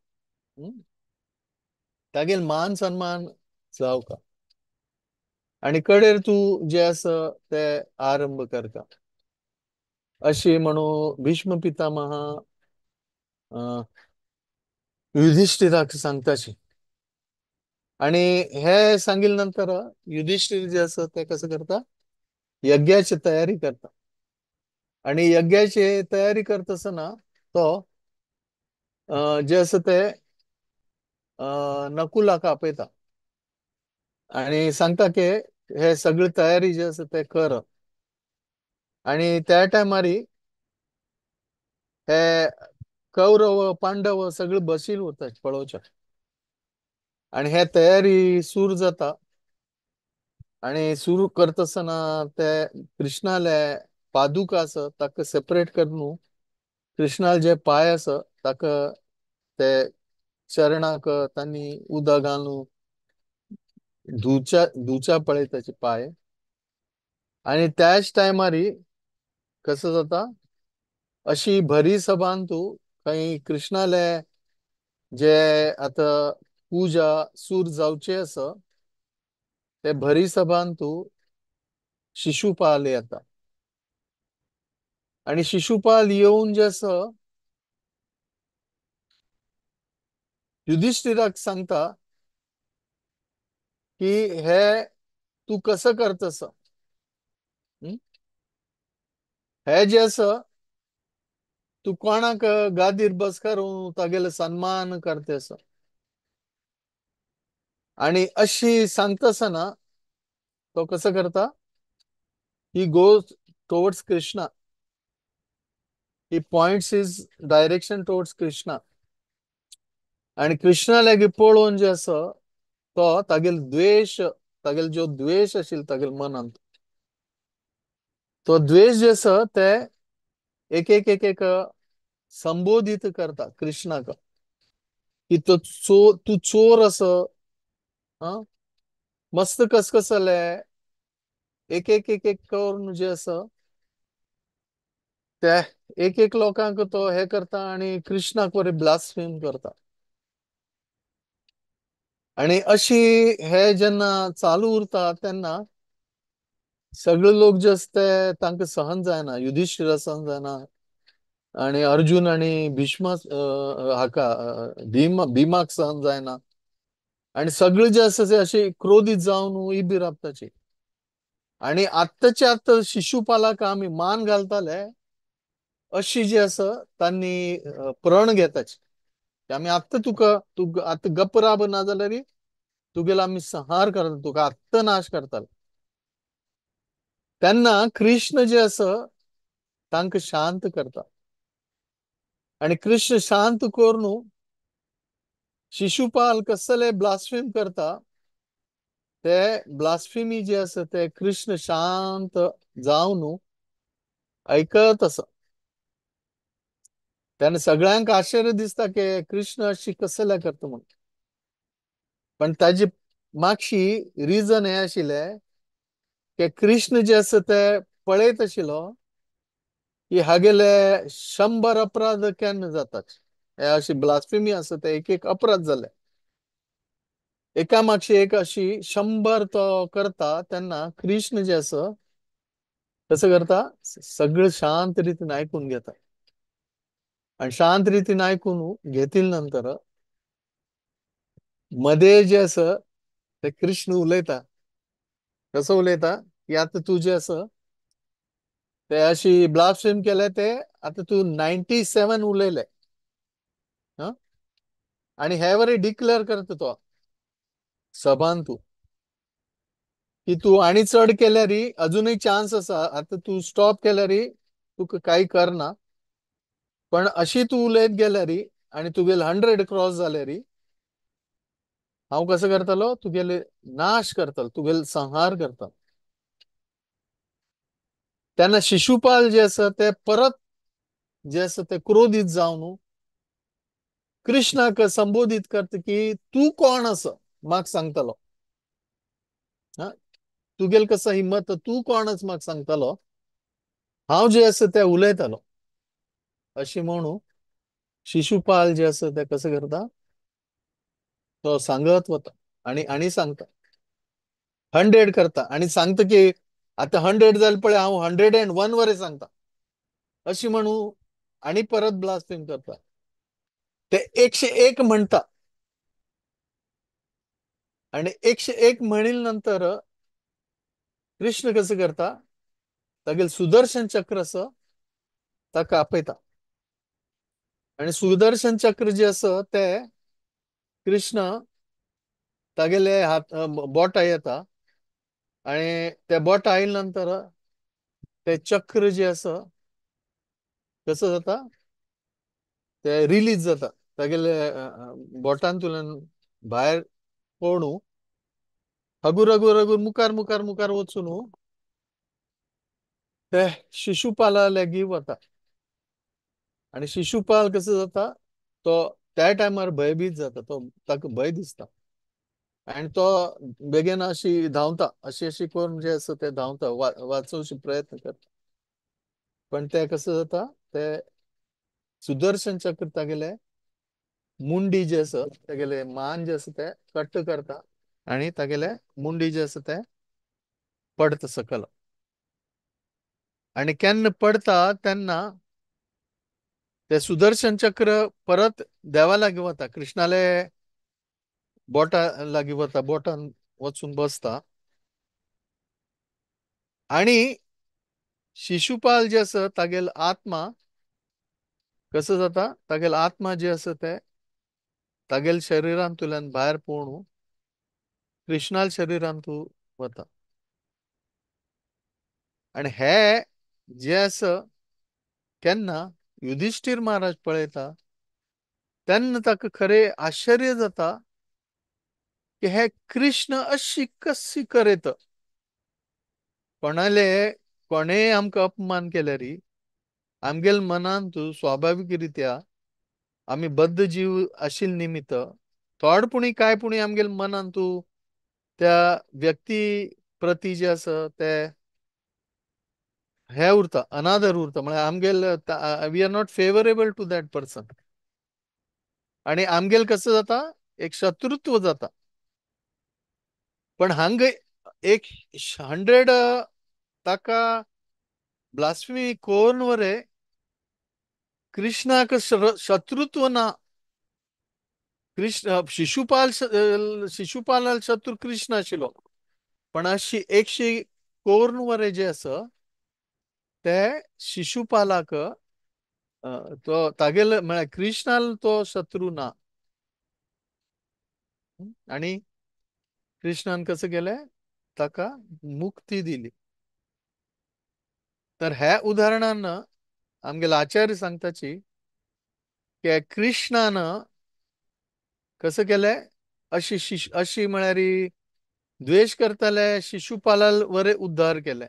तागेल मान सन्मान जावका, आणि कडेर तू जे आसा ते आरंभ करता. अशी म्हणून भीष्म पितामह युधिष्ठिराक सांगताची. आणि हे सांगिल नंतर युधिष्ठिर जे आसा ते कसं करता यज्ञाची तयारी करता. आणि यज्ञाची तयारी करता आसतना तो जे आसा ते नकुलाक आपयता आणि सांगता की हे सगळी तयारी जी आसा ते कर. आणि त्या टायमार हे कौरव पांडव सगळे बसील उरता पळोवचे. आणि हे तयारी सुरू जाता. आणि सुरू करतासतना ते कृष्णाले पादुका आसा ताका सेपरेट करून कृष्णाल जे पाय आसा ताका ते चरणाक तांणी उदक घालून धुवच्या पळय त्याचे पाय. आणि त्याच टायमार कसं जाता अशी भरी सभान तू काही कृष्णाले जे आता पूजा सूर जावचे आसा ते भरी सभान तू शिशुपाल येता. आणि शिशुपाल येऊन जे आसा युधिष्ठिराक सांगता की हे तू कसं करतस. हे जे आसा तू कोणाक गादीर बसकारून तागेले सन्मान करतेस. आणि अशी सांगतासना तो कसं करता he goes towards Krishna. He points is direction towards Krishna. आणि कृष्णा लागी पळोवन जे आसा तो तागेल जो द्वेष आशिल तागेल मनांत तो द्वेष जे आसा ते एक संबोधित करता कृष्णाक की तू चोर आसा. मस्त कसकसले एक करून जे आसा ते एक लोकांक तो हे करता आणि कृष्णाक बरे ब्लास्फेम करता. आणि अशी हे जेन्ना चालू उरता तेन्ना सगळे लोक जे असते तांकां सहन जायना. युधिष्ठिरा सहन जायना आणि अर्जुन आणि भीष्म हाका भीमाक सहन जायना. आणि सगळे जे आसा ते अशी क्रोधीत जावन इबी राबताची. आणि आत्ताच्या आत्ता शिशुपालाक आमी मान घालताले अशी जी आसा तांणी प्रण घेताची. आमी आत्ता तू आत्ता गप्प राब ना जाल्यार तुगेलो आमी संहार करता तुका आत्ता नाश करताले. तेन्ना कृष्ण जे आसा तांकां शांत करता. आणि कृष्ण शांत करून शिशुपाल कसले ब्लास्फेम करता ते ब्लास्फेमी जे आसा ते कृष्ण शांत जावन ऐकत आसा. त्याने सगळ्यांक आश्चर्य दिसता की कृष्ण अशी कसले करता म्हणून. पण ताजी मागशी रिजन हे आशिल्ले की कृष्ण जे आसा ते पळयत आशिल्लो की हागेले 100 अपराध केन्ना जातात. हे अशी ब्लास्फेमी आसा ते एक अपराध जाले. एका मागशी एक अशी 100 तो करता तेन्ना कृष्ण जे आसा कसं करता सगळं शांत रीतीन ऐकून घेता. आणि शांत रीतीन ऐकून घेतील नंतर मध्ये जे आसा ते कृष्ण उलयता. कसं उलयता की आता तू जे आसा ते अशी ब्लास्फेम केले ते आता तू 97 उलयले. आणि हे वरी डिक्लेअर करता तो सभान तू की तू आणि चढ केल्यार अजूनही चान्स आसा. आता तू स्टॉप केल्यार तुका काही करना. पण अशी तू उलयत गेल्यार आणि तुगेले 100 क्रॉस जाल्यार हांव कसं करतलो तुगेले नाश करतलो तुगेले संहार करतलो. तेन्ना शिशुपाल जे आसा ते परत जे आसा ते क्रोधीत जावन कृष्णाक संबोधित करता की तू कोण आसा म्हाका सांगतलो. तुगेल कसं हिम्मत तू कोणच म्हाका सांगतलो. हांव जे आसा ते उलयतलो अशी म्हणून शिशुपाल जे आसा ते कसं करता तो सांगत वता आणि सांगता 100 करता आणि सांगता की आता 100 जाले पळय हांव 101 वरे सांगता अशी म्हणून आणि परत ब्लास्फेम करता. ते 101 म्हणता. आणि 101 म्हणील नंतर कृष्ण कसं करता तागेल सुदर्शन चक्र आसा ताका आपयता. आणि सुदर्शन चक्र जे आसा ते कृष्ण तागेले हात बोट येता आणि त्या बोट आयिल्ल्या नंतर ते चक्र जे असं कसं जाता ते रिलीज जाता तागेले बोटांतल्यान भायर पळून हगूर हगूर हगूर मुखार मुखार मुखार वचून ते शिशुपाला लेगीत वता आणि शिशुपाल कसं जाता तो त्या टायमार भयभीत जाता तो ताका भय दिसता आणि तो बेगीन अशी धांवता अशी अशी करून जे असं ते धांवता वाचवचे प्रयत्न करता पण ते कसं जाता ते सुदर्शन चक्र तागेले मुंडी जे असं तागेले मान जे असं ते कट्ट करता आणि तागेले मुंडी जे असं ते पडता सकल आणि केन्ना पडता तेन्ना ते सुदर्शन चक्र परत देवा लागीं वता कृष्णाले बोटा लागीं वता बोटान वचून बसता आणि शिशुपाल जे आसा तागेलो आत्मा कसं जाता तागेलो आत्मा जे आसा ते तागेल शरिरांतल्यान भायर पळून कृष्णाल शरिरांत वता आणि हे जे आसा केन्ना युधिष्ठीर महाराज पळयता तेन्ना ताका खरें आश्चर्य जाता की हे कृष्ण अशी कशी करीत कोणेय आमकां अपमान केल्यार आमगेल मनांत स्वाभाविकरित्या आमी बद्ध जीव आशिल्ले निमित्त थोडपुणी कांयपुणी आमगेल मनांत त्या व्यक्ती प्रती जे आसा ते हे उरता अनादर उरता म्हळ्यार आमगेल we are not favourable to that person आणि आमगेल कसं जाता एक शत्रुत्व जाता पण हांगा एक 100 ताका ब्लास्फेमी कोरून वरे कृष्णाक शत्रुत्व ना कृष्ण शिशुपाल शत्रू कृष्ण आशिल्लो पण अशी 100 कोरून वरे जे आसा ते शिशुपालाक तो तागेल म्हळ्यार कृष्णाल तो शत्रू ना आणि कृष्णान कसं केलें ताका मुक्ती दिली तर ह्या उदाहरणान आमगेले आचार्य सांगताची की कृष्णान कसं केलें अशी म्हळ्यार द्वेष करताले शिशुपालाल वरे उद्धार केले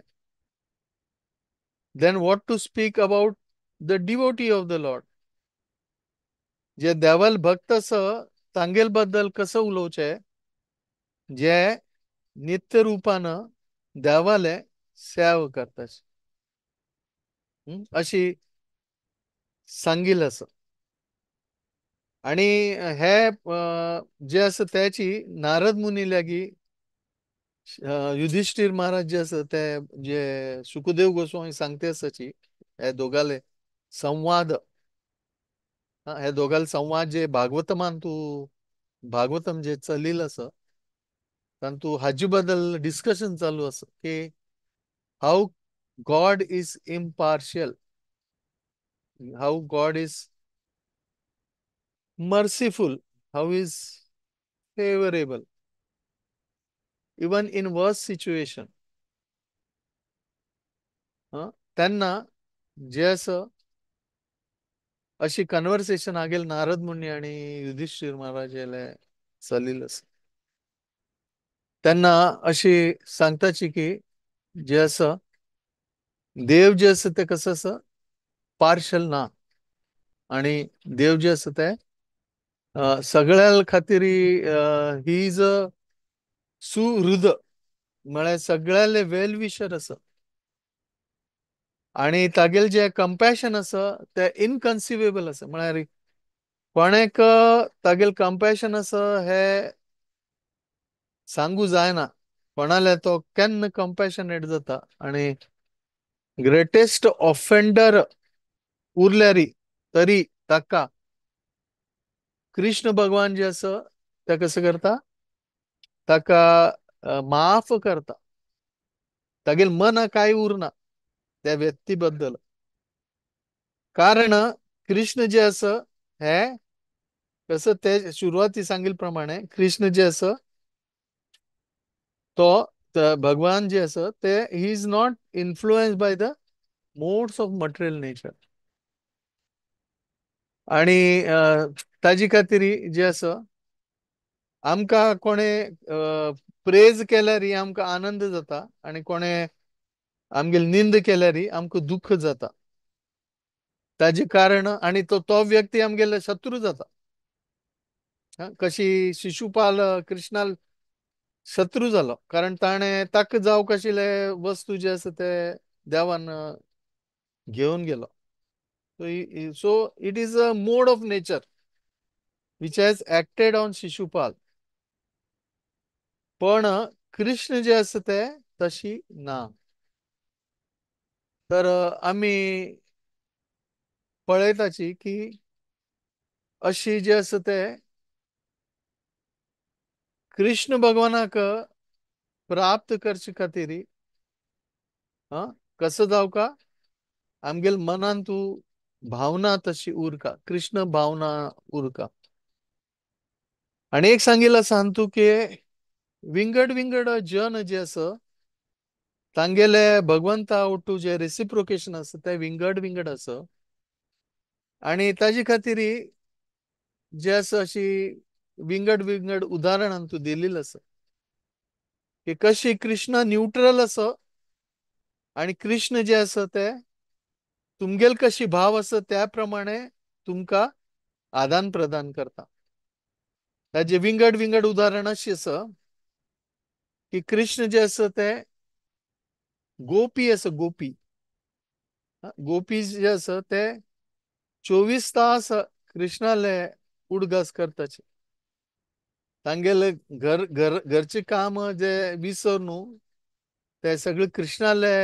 then what to speak about the devotee of the lord जे देवाल भक्त आसा तांगेल बद्दल कसं उलोवचें जे नित्य रूपान देवाले सेवा करता अशी सांगिल आसा आणि हे जे आसा त्याची नारद मुनी लागीं युधिष्ठीर महाराज जे आसा ते जे सुखदेव गोस्वामी सांगते आसाची हे दोगाले संवाद हे दोगाले संवाद जे भागवतमान तू भागवतम जे चलिल आसा तातूंत हाजे बद्दल डिस्कशन चालू आसा की how God is impartial how God is merciful, how is favorable, even in worst situation. त्यांना जे असं अशी कन्व्हर्सेशन आगेल नारद मुनी आणि युधिष्ठिर महाराज याले चलिल आसा त्यांना अशी सांगताची की जे असं देव जे असं ते कसं असं पार्शल ना आणि देव जे असं ते सगळ्या खातीर ही इज अ सुहृद म्हळ्यार सगळ्याले वेल विशर आसा आणि तागेल जे कंपॅशन आसा ते इनकन्सिवेबल आसा म्हळ्यार कोणेक तागेल कंपॅशन आसा हे सांगू जायना कोणाले तो केन्ना कंपॅशनेट जाता आणि ग्रेटेस्ट ऑफेंडर उरल्यारी तरी ताका कृष्ण भगवान जे आसा ते कसं करता ताका माफ करता तागेल मन काय उरना त्या व्यक्ती बद्दल कारण कृष्ण जे आसा हे कसं ते सुरुवाती सांगील प्रमाणे कृष्ण जे असं तो भगवान जे असं ते he is not influenced by the modes of material nature. आणि ताजी खातीर जे असं आमकां कोणे प्रेज केल्यार आमकां आनंद जाता आणि कोणे आमगेली निंद केल्यार आमकां दुःख जाता. ताजे कारण आणि तो व्यक्ती आमगेले शत्रू जाता. कशी शिशुपाल कृष्णाल शत्रू जालो कारण ताणें ताका जावंक आशिल्ले वस्तू जे आसा ते देवान घेवन गेलो. So it is a mode of nature which has acted on Shishupal. पण कृष्ण जे आसा ते तशी ना. तर आमी पळयताची की अशी जे आसा ते कृष्ण भगवानाक प्राप्त करचे खातीर कसं जावका आमगेल मनान तू भावना तशी उरका, कृष्ण भावना उरका. आणि एक सांगिल्लें सांगतू की विंगड विंगड जन जे आसा तांगेले भगवंता ओटू जे रेसिप्रोकेशन आसा ते विंगड विंगड आसा. आणि ताजे खातीर जे आसा अशी विंगड विंगड उदाहरणां तू दिल्लील आसा की कशी कृष्ण न्यूट्रल आसा आणि कृष्ण जे आसा ते तुमगेल कशी भाव आसा त्या प्रमाणे तुमकां आदान प्रदान करता. ताजे विंगड विंगड उदाहरण अशी आसा की कृष्ण जे आसा ते गोपी आसा गोपी गोपी जे आसा ते 24 तास कृष्णाले उडगास करताचे. तांगेले घरचे काम जे विसर न्हू ते सगळे कृष्णाले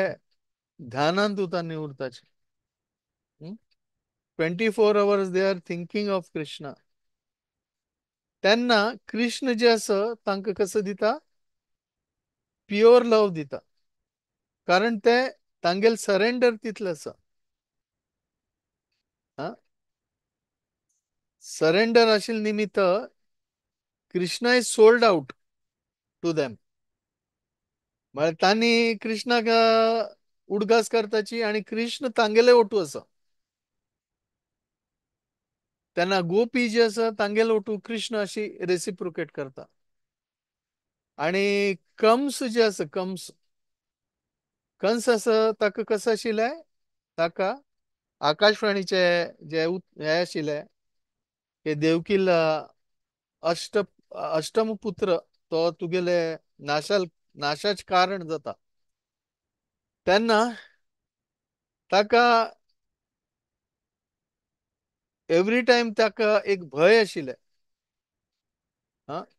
ध्यानांत उतारनी उरताचे. 24 hours they are thinking of Krishna. तेन्ना कृष्ण जे आसा तांकां कसं दिता प्युअर लव दिता कारण ते तांगेल सरेंडर तितलें आसा. सरेंडर आशिल्ले निमित्त Krishna is sold out to them. म्हळ्यार तांणी कृष्णाक उडगास करताची आणि कृष्ण तांगेले ओटू आसा. तेन्ना गोपी जे आसा तांगेले ओटू कृष्ण अशी रेसिप्रोकेट करता. आणि कंस जे आसा कंस आसा ताका कसं आशिल्लें ताका आकाशवाणीचे जे हे आशिल्ले की देवकील अष्टम पुत्र तो तुगेले नाशाचे कारण जाता. तेन्ना ताका एवरी टायम ताका एक भंय आशिल्लें.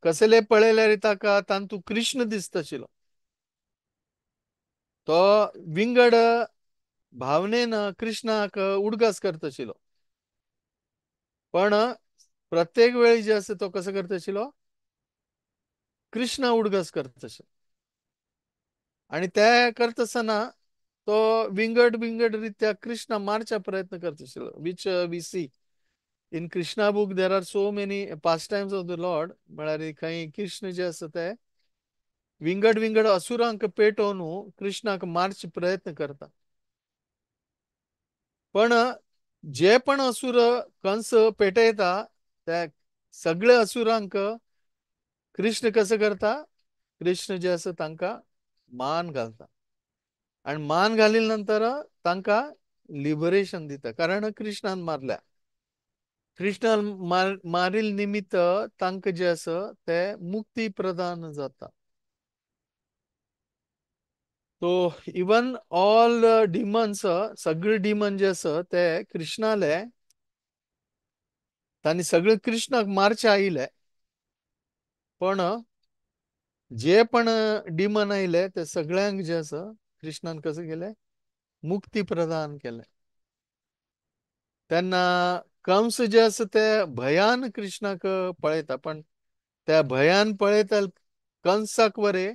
कसले पळयल्यार ताका तांतू कृष्ण दिसता आशिल्लो. तो विंगड भावनेन कृष्णाक उडगास करता आशिल्लो. पण प्रत्येक वेळी जे आसा तो कसो करता आशिल्लो कृष्ण उडगास करता आशिल्लो. आणि ते करता आसतना तो विंगड विंगड रित्या कृष्ण मारचा प्रयत्न करता आशिल्लो which we see in Krishna book there are so many pastimes of the lord. म्हळ्यार खंय कृष्ण जे आसा ते विंगड विंगड असुरांक पेटोवन कृष्णाक मारचे प्रयत्न करता. पण जे पण असुर कंस पेटयता त्या सगळे असुरांक कृष्ण कसं करता कृष्ण जे आसा तांकां मान घालता. आणि मान घालिल नंतर तांकां लिबरेशन दिता कारण कृष्णान मारल्या. कृष्णान मारिल निमित्त तांकां जे आसा ते मुक्ती प्रदान जाता. तो इवन ऑल डिमन्स सगळे डिमन जे आसा ते कृष्णाले तांणी सगळे कृष्णाक मारचे आयिल्ले. पण जे पण डिमन आयले ते सगळ्यांक जे आसा कृष्णान कसं केलें मुक्ती प्रदान केलें. तेन्ना कंस जे आसा ते भयान कृष्णाक पळयता पण त्या भयान पळयता कंसाक वरे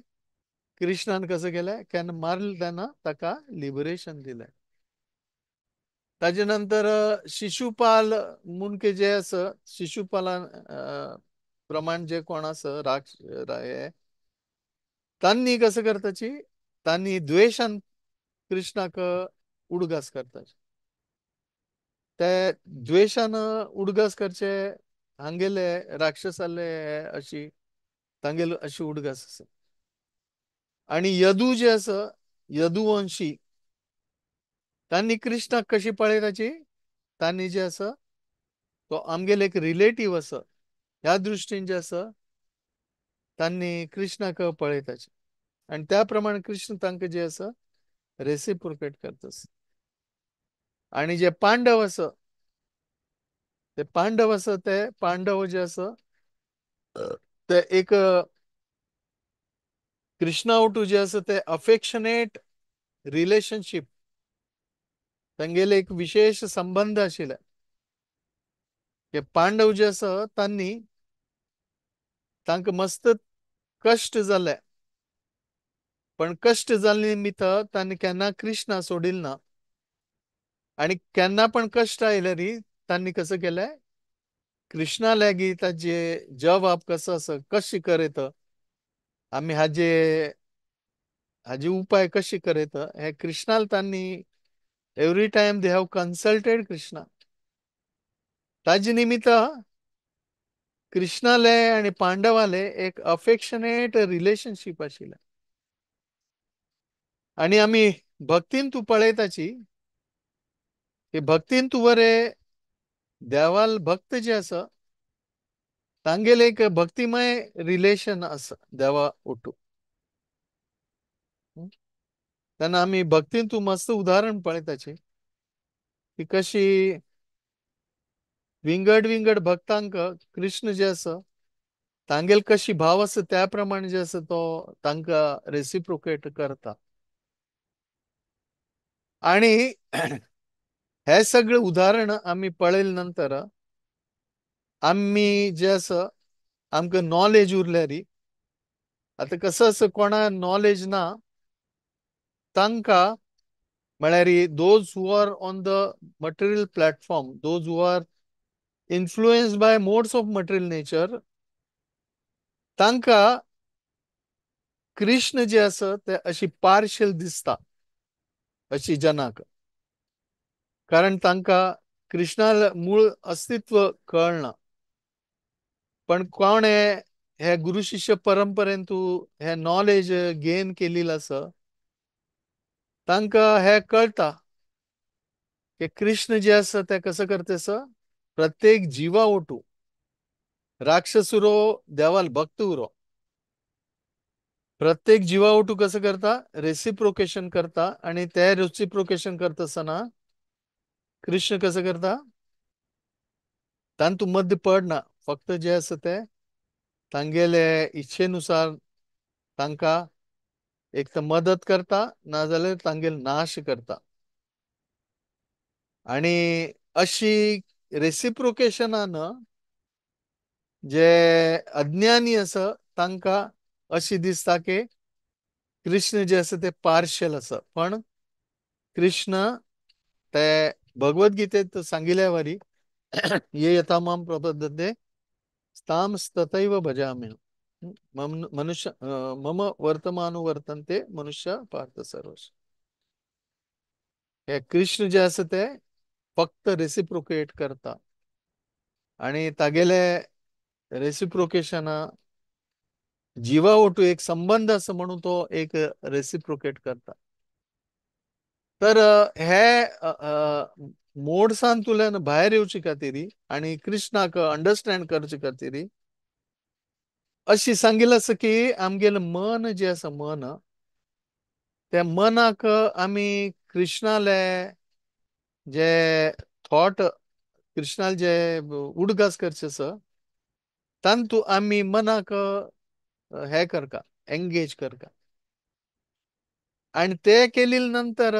कृष्णान कसं केलें केन्ना मारलें तेन्ना ताका लिबरेशन दिलें. ताजे नंतर शिशुपाल मुनके जे असं शिशुपालान प्रमाण जे कोण असं हे तांनी कसं करताची तांनी द्वेषान कृष्णाक उडगास करताचे ते द्वेषान उडगास करचे हांगेले राक्षसाले अशी तांगेल अशी उडगास आसा आणि यदू जे असं यदुवंशी तांनी कृष्णाक कशी पळयताची तांनी जे असं तो आमगेले एक रिलेटिव्ह असं ह्या दृष्टीन जे असं तांनी कृष्णाक पळयताचे आणि त्या प्रमाणे कृष्ण तांकां जे असं रेसिप्रोकेट करतास आणि जे पांडव असं ते पांडव असं ते पांडव जे असं ते एक कृष्णावटू जे असं ते अफेक्शनेट रिलेशनशिप तांगेले एक विशेष संबंध आशिल्ले हे पांडव जे असं तांकां मस्त कश्ट जाले पण कश्ट जाल्ले निमित्त तांणी केन्ना कृष्णा सोडिल ना आणि केन्ना पण कश्ट आयल्यारी तांणी कसं केलें कृष्णा लागीं ताजे जवाब कसो असं कशी करेत आमी हाजे उपाय कशी करेत हे कृष्णाल तांणी every time they have consulted Krishna ताजे निमित्त कृष्णाले आणि पांडवाले एक अफेक्शनेट रिलेशनशिप आशिल्लें आणि आमी भक्तीन तू पळयताची की भक्तीन तू वरे देवाल भक्त जे आसा तांगेले एक भक्तिमय रिलेशन आसा देवा ओटू तेन्ना आमी भक्तीन तू मस्त उदाहरण पळयताची की कशी विंगड भक्तांक कृष्ण जे आसा तांगेल कशी भाव आसा त्या प्रमाणे जे आसा तो तांकां रेसिप्रोकेट करता आणि हे सगळे उदाहरण आमी पळयले नंतर आमी जे आसा आमकां नॉलेज उरल्यारी आतां कसं आसा कोणा नॉलेज ना तांकां म्हळ्यार those who are on the material platform those who are influenced by modes of material nature तांकां कृष्ण जे आसा ते अशी पार्शियल दिसता अशी जनाक कारण तांकां कृष्णा मूळ अस्तित्व कळना पण कोण हे गुरु शिष्य परंपरेन तू हे नॉलेज गेन केलेलं आसा तांकां हे कळटा की कृष्ण जे आसा ते कसं करता प्रत्येक जिवा ओटू राक्षस उरो देवाल भक्त उरो प्रत्येक जिवा ओटू कसं करता रेसिप्रोकेशन करता आणि ते रेसिप्रोकेशन करता आसतना कृष्ण कसं करता तांतू मध्य पडना फक्त जे आसा ते तांगेले इच्छेनुसार तांकां एक तर मदत करता नाजाल्यार तांगेल नाश करता आणि अशी रेसिप्रोकेशनान जे अज्ञानी आसा तांकां अशी दिसता की कृष्ण जे आसा ते पार्शियल आसा पण कृष्ण ते भगवत गीतेत सांगिल्ल्या वरी ये यथा माम प्रपद्यते ताम तथैव भजामि मनुष्य मम वर्तमानुवर्तन्ते मनुष्य पार्थ सर्वश हे कृष्ण जे आसा ते फक्त रेसिप्रोकेट करता आणि तागेले रेसिप्रोकेशन जिवा ओटू एक संबंध आसा म्हणून तो एक रेसिप्रोकेट करता तर हे मोडसान तुल्यान भायर येवचे खातीर आणि कृष्णाक अंडरस्टँड करचे खातीर अशी सांगिल्लें आसा की आमगेलें मन जे आसा मन त्या मनाक आमी कृष्णाले जे थॉट कृष्णाल जे उडगास करचे आसा तांतू आमी मनाक हे करता एंगेज करता आणि ते केले नंतर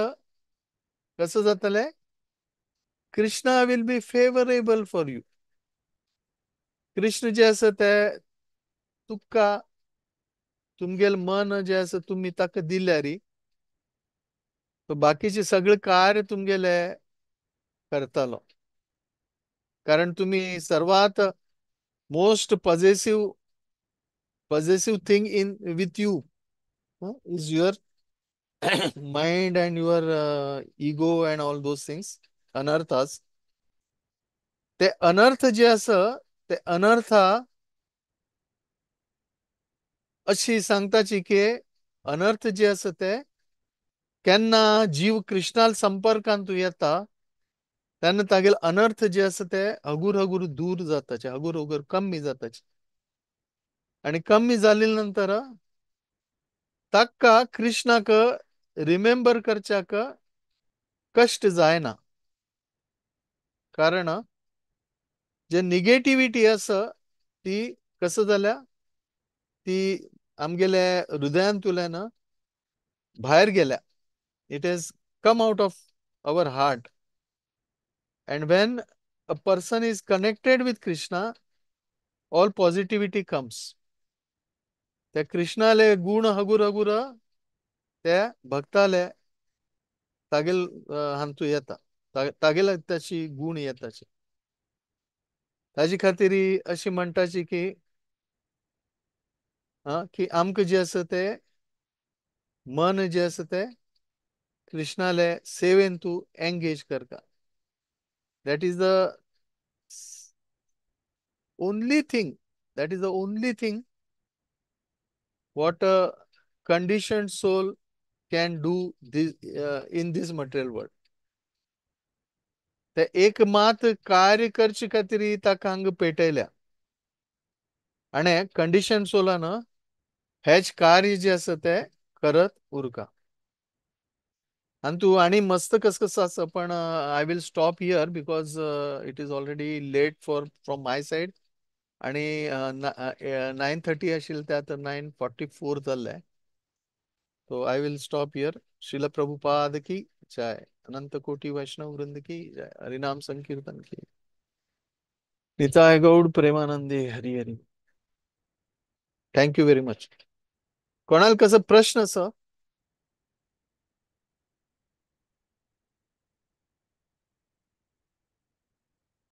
कसं जातलें Krishna will be favourable for you Krishna जे आसा ते तुका तुमगेल मन जे आसा तुमी ताका दिल्यार तो बाकीचे सगळे कार्य तुमगेले करतालो. कारण तुम्ही सर्वात most possessive thing in with you is your mind and your ego and all those things, अनर्थास. ते अनर्थ जे असं ते अनर्था अशी सांगताची की अनर्थ जे असं ते केन्ना जीव कृष्णाल संपर्कांत येता तेन्ना तागेल अनर्थ जे असं ते हगूर हगूर दूर जाताचे, हगूर हगूर कमी जाताचे. आणि कमी जाले नंतर ताका कृष्णाक रिमेंबर करच्याक कष्ट जायना. कारण जे निगेटिव्हिटी आसा ती कसं जाल्या ती आमगेले हृदयांतुल्यान भायर गेल्या. It has come out of our heart. And when a person is connected with Krishna, all positivity comes. त्या कृष्णाले गुण हगुर हगुर त्या भक्ताले तागेल हांतू येता, तागेल त्याची गुण येताची. ताजी खातीर अशी म्हणटाची की आमकां जे आसा ते मन जे आसा ते कृष्णाले सेवेन तू एंगेज करता. That is the only thing, that is the only thing what a conditioned soul can do this in this material world. ते एक मात कार्य करचे खातीर ताका हांगा पेटयल्या. आणि कंडिशन सोलान हेच कार्य जे आसा ते करत उरका. आणि तू आणि मस्त कसं आसा पण I will stop here because it is already late from my side. आणि 9:30 आशिल्ले ते आतां 9:44 जाल्ले. So I will stop here. Srila Prabhupada की जय. अनंत कोटी वैष्णव वृंद की जय. हरिनाम संकीर्तन की. निताय गौड प्रेमानंदी Hari Hari. Thank you very much. कोणाला कसं प्रश्न आसा?